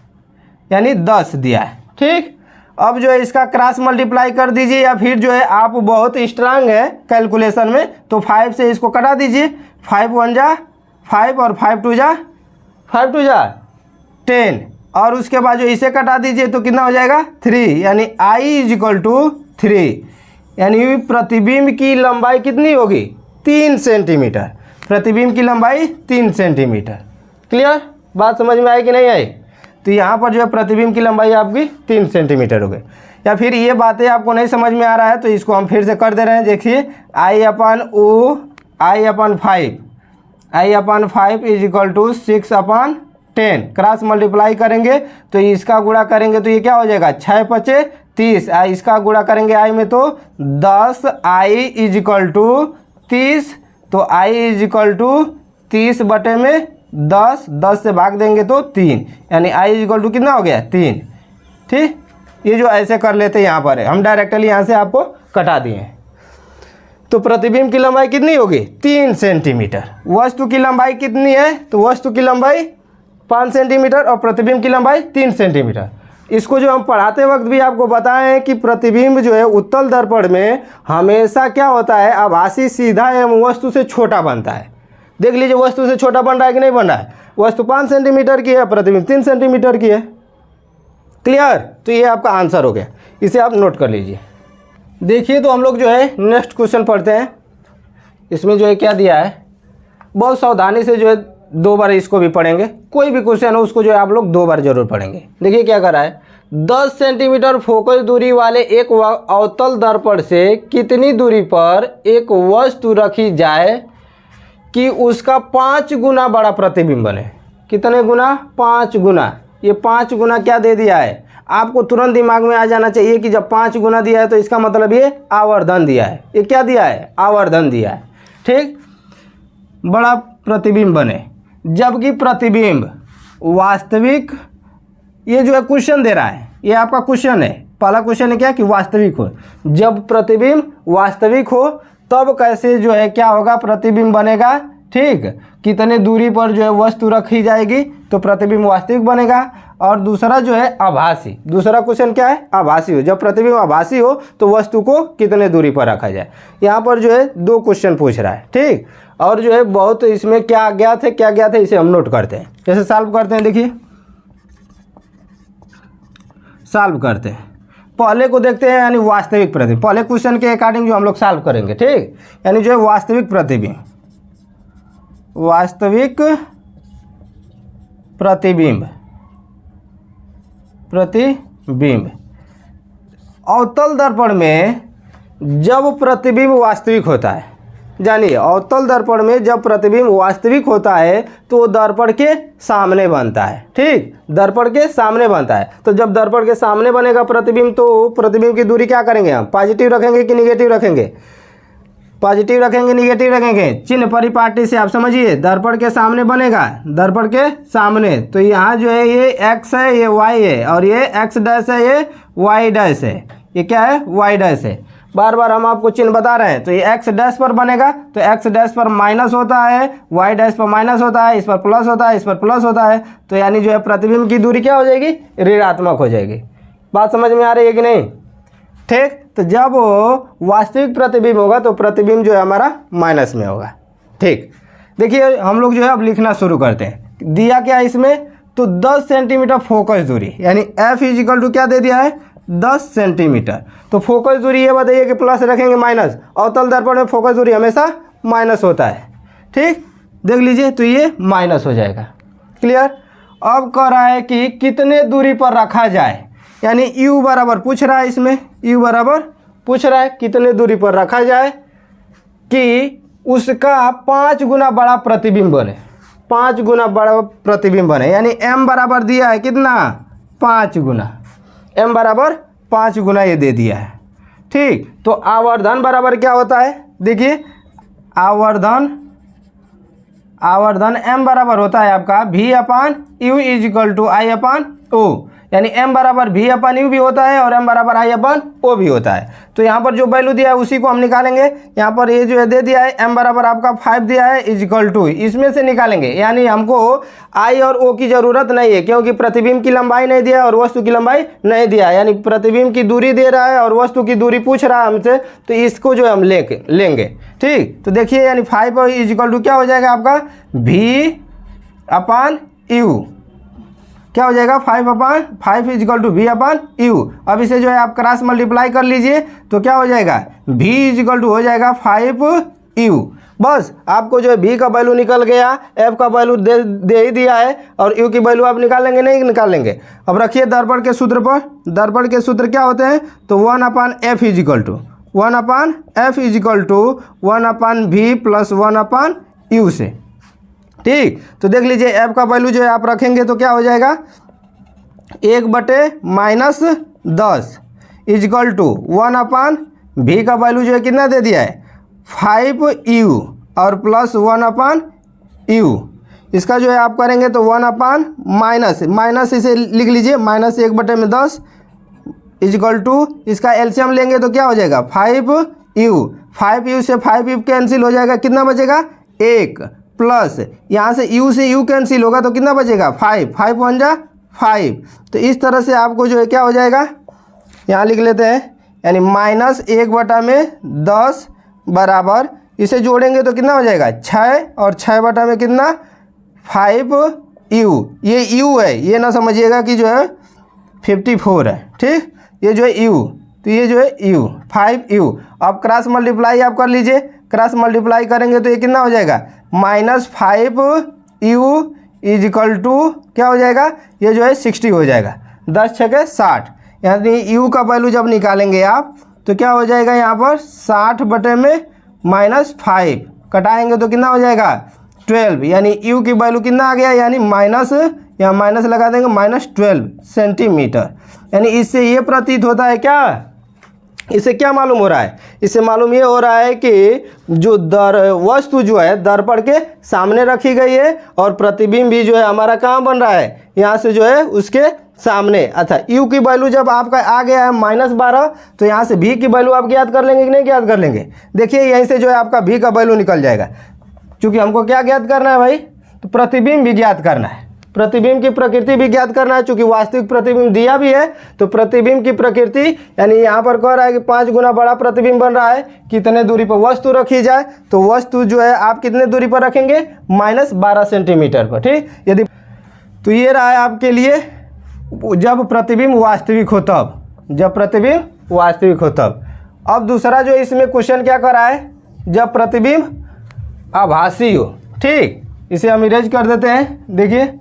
A: यानी 10 दिया है। ठीक, अब जो है इसका क्रॉस मल्टीप्लाई कर दीजिए, या फिर जो है आप बहुत स्ट्रांग है कैलकुलेशन में, तो 5 से इसको कटा दीजिए। 5 1 जा 5 और 5 2 जा 10, और उसके बाद जो इसे कटा दीजिए तो कितना हो जाएगा, 3, यानी I = 3, यानी प्रतिबिंब की लंबाई कितनी होगी, 3 सेंटीमीटर। प्रतिबिंब की लंबाई 3 सेंटीमीटर। क्लियर, बात समझ में आई कि नहीं आई। तो यहाँ पर जो है प्रतिबिंब की लंबाई आपकी 3 सेंटीमीटर हो गई। या फिर ये बातें आपको नहीं समझ में आ रहा है तो इसको हम फिर से कर दे रहे हैं। देखिए I/5 = 6/10, क्रॉस मल्टीप्लाई करेंगे तो इसका गुणा करेंगे तो ये क्या हो जाएगा, 6 5 30, इसका गुणा करेंगे I में तो 10, I = 30, तो I = 30 बटे में 10 से भाग देंगे तो 3, यानी I = कितना हो गया, 3। ठीक, ये जो ऐसे कर लेते हैं यहाँ पर है, हम डायरेक्टली यहाँ से आपको कटा दिए। तो प्रतिबिंब की लंबाई कितनी होगी, 3 सेंटीमीटर। वस्तु की लंबाई कितनी है, तो वस्तु की लंबाई 5 सेंटीमीटर और प्रतिबिंब की लंबाई 3 सेंटीमीटर। इसको जो हम पढ़ाते वक्त भी आपको बताएं कि प्रतिबिंब जो है उत्तल दर्पण में हमेशा क्या होता है, आभासी सीधा एवं वस्तु से छोटा बनता है। देख लीजिए वस्तु से छोटा बन रहा है कि नहीं बन रहा है। वस्तु 5 सेंटीमीटर की है, प्रतिबिंब 3 सेंटीमीटर की है। क्लियर, तो ये आपका आंसर हो गया, इसे आप नोट कर लीजिए। देखिए तो हम लोग जो है नेक्स्ट क्वेश्चन पढ़ते हैं। इसमें जो है क्या दिया है, बहुत सावधानी से जो है 2 बार इसको भी पढ़ेंगे। कोई भी क्वेश्चन हो उसको जो है आप लोग 2 बार जरूर पढ़ेंगे। देखिए क्या कर रहा है, 10 सेंटीमीटर फोकस दूरी वाले एक अवतल दर्पण से कितनी दूरी पर एक वस्तु रखी जाए कि उसका 5 गुना बड़ा प्रतिबिंब बने। कितने गुना? 5 गुना। ये 5 गुना क्या दे दिया है, आपको तुरंत दिमाग में आ जाना चाहिए कि जब 5 गुना दिया है तो इसका मतलब ये आवर्धन दिया है। ये क्या दिया है? आवर्धन दिया है। ठीक, बड़ा प्रतिबिंब बने, जबकि प्रतिबिंब वास्तविक, ये जो है क्वेश्चन दे रहा है, ये आपका क्वेश्चन है। पहला क्वेश्चन है क्या कि वास्तविक हो। जब प्रतिबिंब वास्तविक हो तब कैसे जो है क्या होगा, प्रतिबिंब बनेगा। ठीक, कितने दूरी पर जो है वस्तु रखी जाएगी तो प्रतिबिंब वास्तविक बनेगा। और दूसरा जो है आभासी। दूसरा क्वेश्चन क्या है? आभासी हो। जब प्रतिबिंब आभासी हो तो वस्तु को कितने दूरी पर रखा जाए। यहाँ पर जो है 2 क्वेश्चन पूछ रहा है। ठीक, और जो है बहुत इसमें क्या अज्ञात है, क्या ज्ञात है, इसे हम नोट करते हैं। कैसे सॉल्व करते हैं, देखिए सॉल्व करते हैं। पहले को देखते हैं, यानी वास्तविक प्रतिबिंब। पहले क्वेश्चन के अकॉर्डिंग जो हम लोग सॉल्व करेंगे। ठीक, यानी जो है वास्तविक प्रतिबिंब, वास्तविक प्रतिबिंब, प्रतिबिंब अवतल दर्पण में जब प्रतिबिंब वास्तविक होता है, जानिए अवतल दर्पण में जब प्रतिबिंब वास्तविक होता है तो वो दर्पण के सामने बनता है। ठीक, दर्पण के सामने बनता है। तो जब दर्पण के सामने बनेगा प्रतिबिंब तो प्रतिबिंब की दूरी क्या करेंगे हम, पॉजिटिव रखेंगे कि निगेटिव रखेंगे? पॉजिटिव रखेंगे, निगेटिव रखेंगे। चिन्ह परिपाटी से आप समझिए, दर्पण के सामने बनेगा, दर्पण के सामने। तो यहाँ जो है ये x है, ये y है, और ये x डैश है, ये y डैश है। ये क्या है? y डैश है। बार बार हम आपको चिन्ह बता रहे हैं। तो ये x डैश पर बनेगा तो x डैश पर माइनस होता है, y डैश पर माइनस होता है, इस पर प्लस होता है, इस पर प्लस होता है। तो यानी जो है प्रतिबिंब की दूरी क्या हो जाएगी? ऋणात्मक हो जाएगी। बात समझ में आ रही है कि नहीं? ठीक, तो जब वास्तविक प्रतिबिंब होगा तो प्रतिबिंब जो है हमारा माइनस में होगा। ठीक, देखिए हम लोग जो है अब लिखना शुरू करते हैं। दिया क्या है इसमें, तो 10 सेंटीमीटर फोकस दूरी, यानी f इजिकल टू क्या दे दिया है? 10 सेंटीमीटर। तो फोकस दूरी ये बताइए कि प्लस रखेंगे माइनस। अवतल दर्पण में फोकस दूरी हमेशा माइनस होता है। ठीक, देख लीजिए तो ये माइनस हो जाएगा। क्लियर? अब कह रहा है कि कितने दूरी पर रखा जाए, यानी u बराबर पूछ रहा है, इसमें u बराबर पूछ रहा है कितने दूरी पर रखा जाए कि उसका 5 गुना बड़ा प्रतिबिंब बने। 5 गुना बड़ा प्रतिबिंब बने, यानी m बराबर दिया है कितना? 5 गुना। m बराबर 5 गुना ये दे दिया है। ठीक, तो आवर्धन बराबर क्या होता है? देखिए आवर्धन m बराबर होता है आपका v upon u is equal to i upon o, यानी m बराबर v अपन यू भी होता है और m बराबर i अपन o भी होता है। तो यहाँ पर जो वैल्यू दिया है उसी को हम निकालेंगे। यहाँ पर ये जो है दे दिया है m बराबर आपका 5 दिया है इजिकल टू, इसमें से निकालेंगे। यानी हमको i और o की ज़रूरत नहीं है, क्योंकि प्रतिबिंब की लंबाई नहीं दिया और वस्तु की लंबाई नहीं दिया है। यानी प्रतिबिंब की दूरी दे रहा है और वस्तु की दूरी पूछ रहा है हमसे, तो इसको जो है हम लेंगे। ठीक, तो देखिए यानी 5 इजिकल टू क्या हो जाएगा आपका? v upon u. क्या हो जाएगा? 5 is equal to v upon u. अब इसे जो है आप क्रॉस मल्टीप्लाई कर लीजिए तो क्या हो जाएगा? v इजिकल टू हो जाएगा 5u। बस आपको जो है v का वैल्यू निकल गया, f का वैल्यू दे ही दिया है, और u की वैल्यू आप निकालेंगे नहीं निकालेंगे। अब रखिए दर्पण के सूत्र पर। दर्पण के सूत्र क्या होते हैं? तो 1 upon f is equal to 1 upon f is equal to 1 upon v plus 1 upon u से। ठीक, तो देख लीजिए f का वैल्यू जो है आप रखेंगे तो क्या हो जाएगा? 1/-10 इजिकल टू 1 अपान v का वैल्यू जो है कितना दे दिया है? 5u और प्लस 1 अपान u। इसका जो है आप करेंगे तो 1 अपान माइनस इसे लिख लीजिए, -1/10 इजिकल टू, इसका एलसीएम लेंगे तो क्या हो जाएगा? 5u। 5u से 5u कैंसिल हो जाएगा, कितना बचेगा? 1 प्लस यहाँ से u से u कैंसिल होगा तो कितना बचेगा? 5 1 जा 5। तो इस तरह से आपको जो है क्या हो जाएगा, यहाँ लिख लेते हैं, यानी -1/10 बराबर, इसे जोड़ेंगे तो कितना हो जाएगा? 6, और 6 में कितना? 5u। ये u है, ये ना समझिएगा कि जो है 54 है। ठीक, ये जो है u, तो ये जो है यू 5u। अब क्रॉस मल्टीप्लाई आप कर लीजिए, क्रॉस मल्टीप्लाई करेंगे तो ये कितना हो जाएगा -5u इज इक्वल टू क्या हो जाएगा, ये जो है 60 हो जाएगा। 10 छके 60, यानी u का वैल्यू जब निकालेंगे आप तो क्या हो जाएगा यहाँ पर 60 बटे में -5 कटाएंगे तो कितना हो जाएगा 12, यानी u की वैल्यू कितना आ गया, यानी माइनस, यहाँ माइनस लगा देंगे -12 सेंटीमीटर। यानी इससे ये प्रतीत होता है क्या, इससे क्या मालूम हो रहा है, इससे मालूम ये हो रहा है कि जो वस्तु जो है दर्पण के सामने रखी गई है और प्रतिबिंब भी जो है हमारा कहाँ बन रहा है, यहाँ से जो है उसके सामने। अच्छा, u की वैल्यू जब आपका आ गया है -12 तो यहाँ से v की वैल्यू आप ज्ञात कर लेंगे कि नहीं ज्ञात कर लेंगे। देखिए यहीं से जो है आपका v का वैल्यू निकल जाएगा, क्योंकि हमको क्या ज्ञात करना है भाई, तो प्रतिबिंब भी ज्ञात करना है, प्रतिबिंब की प्रकृति भी ज्ञात करना है। चूंकि वास्तविक प्रतिबिंब दिया भी है तो प्रतिबिंब की प्रकृति, यानी यहाँ पर कह रहा है कि 5 गुना बड़ा प्रतिबिंब बन रहा है, कितने दूरी पर वस्तु रखी जाए, तो वस्तु जो है आप कितने दूरी पर रखेंगे -12 सेंटीमीटर पर। ठीक, यदि तो ये रहा है आपके लिए जब प्रतिबिंब वास्तविक हो तब, जब प्रतिबिंब वास्तविक हो तब। अब दूसरा जो इसमें क्वेश्चन क्या कर रहा है, जब प्रतिबिंब आभासी हो। ठीक, इसे हम इरेज कर देते हैं। देखिए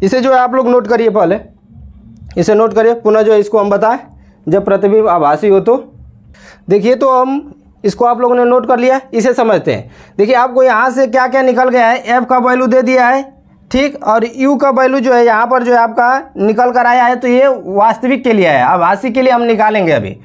A: इसे जो है आप लोग नोट करिए, पहले इसे नोट करिए, पुनः जो है इसको हम बताएं जब प्रतिबिंब आभासी हो तो। देखिए तो हम इसको आप लोगों ने नोट कर लिया, इसे समझते हैं। देखिए आपको यहाँ से क्या क्या निकल गया है, एफ का वैल्यू दे दिया है, ठीक, और यू का वैल्यू जो है यहाँ पर जो है आपका निकल कर आया है, तो ये वास्तविक के लिए है, आभासी के लिए हम निकालेंगे अभी।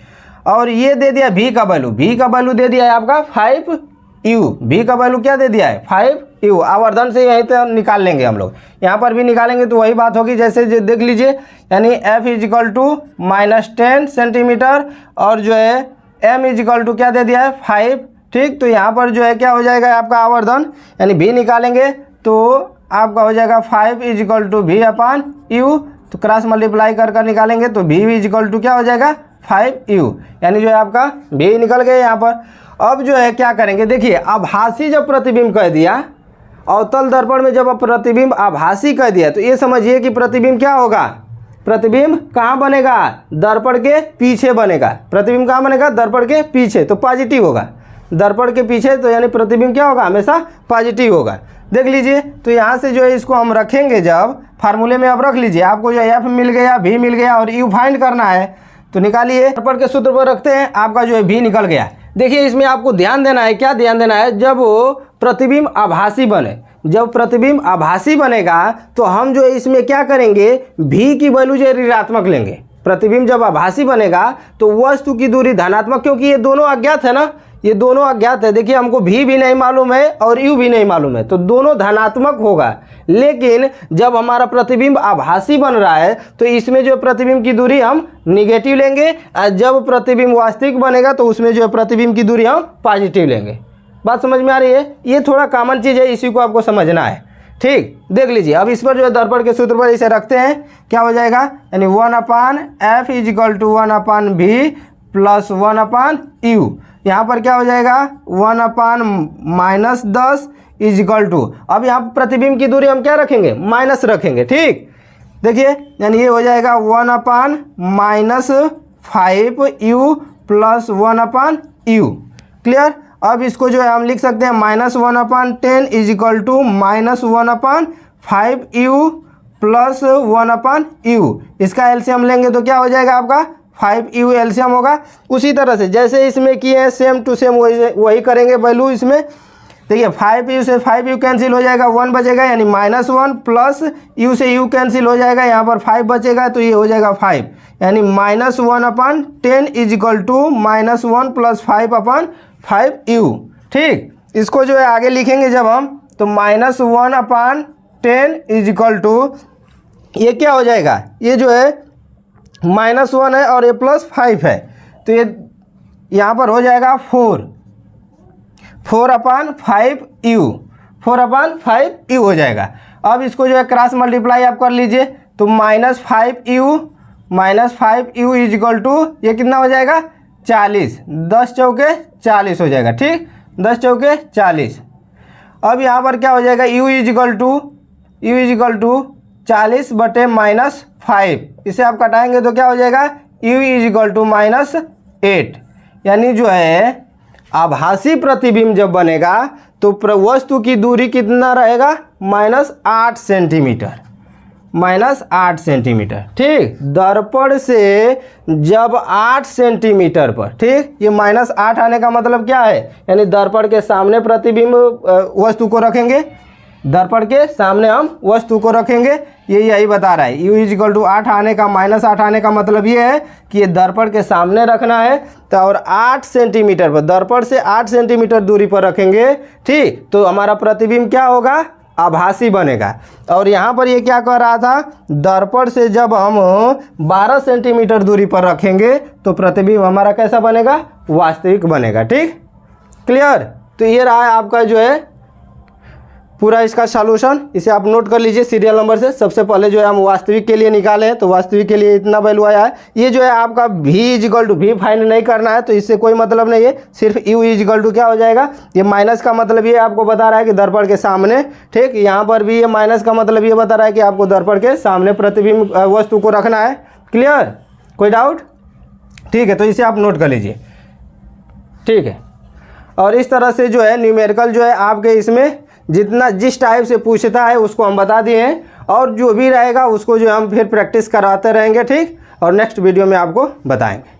A: और ये दे दिया भी का वैल्यू, भी का वैल्यू दे दिया है आपका 5u, भी का वैल्यू क्या दे दिया है 5u। आवर्धन से यहीं पे निकाल लेंगे हम लोग, यहाँ पर भी निकालेंगे तो वही बात होगी जैसे देख लीजिए, यानी f is equal to -10 centimetre और जो है m इज इक्वल टू क्या दे दिया है 5। ठीक, तो यहाँ पर जो है क्या हो जाएगा आपका आवर्धन, यानी भी निकालेंगे तो आपका हो जाएगा 5 इज इक्वल टू v/u। तो क्रॉस मल्टीप्लाई कर निकालेंगे तो v इज इक्वल टू क्या हो जाएगा 5u, यानी जो है आपका v निकल गया यहाँ पर। अब जो है क्या करेंगे, देखिए आभासी जब प्रतिबिंब कह दिया, अवतल दर्पण में जब प्रतिबिंब आभासी कह दिया तो ये समझिए कि प्रतिबिंब क्या होगा, प्रतिबिंब कहाँ बनेगा, दर्पण के पीछे बनेगा। प्रतिबिंब कहाँ बनेगा, दर्पण के पीछे, तो पॉजिटिव होगा, दर्पण के पीछे, तो यानी प्रतिबिंब क्या होगा, हमेशा पॉजिटिव होगा। देख लीजिए, तो यहाँ से जो है इसको हम रखेंगे, जब फार्मूले में अब रख लीजिए, आपको जो एफ मिल गया, भी मिल गया और यू फाइंड करना है, तो निकालिए। दर्पण के सूत्र पर रखते हैं, आपका जो है भी निकल गया। देखिए इसमें आपको ध्यान देना है, क्या ध्यान देना है, जब प्रतिबिंब आभासी बने, जब प्रतिबिंब आभासी बनेगा तो हम जो है इसमें क्या करेंगे, भी की वैल्यू जो है ऋणात्मक लेंगे। प्रतिबिंब जब आभासी बनेगा तो वस्तु की दूरी धनात्मक, क्योंकि ये दोनों अज्ञात है ना, ये दोनों अज्ञात है। देखिए हमको भी नहीं मालूम है और यू भी नहीं मालूम है, तो दोनों धनात्मक होगा। लेकिन जब हमारा प्रतिबिंब आभासी बन रहा है तो इसमें जो प्रतिबिंब की दूरी हम निगेटिव लेंगे, और जब प्रतिबिंब वास्तविक बनेगा तो उसमें जो प्रतिबिंब की दूरी हम पॉजिटिव लेंगे। बात समझ में आ रही है, ये थोड़ा कॉमन चीज़ है, इसी को आपको समझना है। ठीक, देख लीजिए अब इस पर जो है दर्पण के सूत्र पर इसे रखते हैं, क्या हो जाएगा, यानी 1/f is equal to 1/v plus 1/u। यहाँ पर क्या हो जाएगा 1/-10 इज इक्वल टू, अब यहाँ प्रतिबिंब की दूरी हम क्या रखेंगे, माइनस रखेंगे। ठीक, देखिए यानी ये हो जाएगा 1/-5u प्लस 1/u। क्लियर, अब इसको जो है हम लिख सकते हैं -1/10 is equal to -1/5u plus 1/u। इसका एलसीएम लेंगे तो क्या हो जाएगा आपका 5u एलसीएम होगा। उसी तरह से जैसे इसमें किए हैं सेम टू सेम वही करेंगे वैल्यू इसमें। देखिए 5u से 5u कैंसिल हो जाएगा, 1 बचेगा, यानी -1 प्लस u से u कैंसिल हो जाएगा, यहाँ पर 5 बचेगा तो ये हो जाएगा 5, यानी -1/10 is equal to -1 plus 5/5u। ठीक, इसको जो है आगे लिखेंगे जब हम, तो -1/10 इज इक्वल टू, ये क्या हो जाएगा, ये जो है -1 है और ये +5 है, तो ये यहाँ पर हो जाएगा 4/5u, 4/5u हो जाएगा। अब इसको जो है क्रॉस मल्टीप्लाई आप कर लीजिए, तो -5u इज इक्वल टू, ये कितना हो जाएगा 40, 10 चौके 40 हो जाएगा। ठीक, 10 चौके 40। अब यहाँ पर क्या हो जाएगा, u इज इक्वल टू 40 बटे -5, इसे आप कटाएंगे तो क्या हो जाएगा u इज टू -8, यानी जो है आभासी प्रतिबिंब जब बनेगा तो वस्तु की दूरी कितना रहेगा, -8 सेंटीमीटर, -8 सेंटीमीटर। ठीक, दर्पण से जब 8 सेंटीमीटर पर, ठीक, ये -8 आने का मतलब क्या है, यानी दर्पण के सामने प्रतिबिंब वस्तु को रखेंगे, दर्पण के सामने हम वस्तु को रखेंगे, ये यही बता रहा है। u इज टू 8 आने का, -8 आने का मतलब ये है कि ये दर्पण के सामने रखना है, तो और 8 सेंटीमीटर पर, दर्पण से 8 सेंटीमीटर दूरी पर रखेंगे, ठीक, तो हमारा प्रतिबिंब क्या होगा, आभासी बनेगा। और यहाँ पर ये क्या कह रहा था, दर्पण से जब हम 12 सेंटीमीटर दूरी पर रखेंगे तो प्रतिबिंब हमारा कैसा बनेगा, वास्तविक बनेगा। ठीक, क्लियर। तो ये रहा है आपका जो है पूरा इसका सॉल्यूशन, इसे आप नोट कर लीजिए सीरियल नंबर से। सबसे पहले जो है हम वास्तविक के लिए निकाले हैं, तो वास्तविक के लिए इतना वैल्यू आया है। ये जो है आपका v is equal to v find नहीं करना है, तो इससे कोई मतलब नहीं है, सिर्फ u इजिकल टू क्या हो जाएगा, ये माइनस का मतलब ये आपको बता रहा है कि दर्पण के सामने, ठीक, यहाँ पर भी ये माइनस का मतलब ये बता रहा है कि आपको दर्पण के सामने प्रतिबिंब वस्तु को रखना है। क्लियर, कोई डाउट? ठीक है, तो इसे आप नोट कर लीजिए। ठीक है, और इस तरह से जो है न्यूमेरिकल जो है आपके इसमें जितना जिस टाइप से पूछता है उसको हम बता दिए हैं, और जो भी रहेगा उसको जो हम फिर प्रैक्टिस कराते रहेंगे। ठीक, और नेक्स्ट वीडियो में आपको बताएंगे।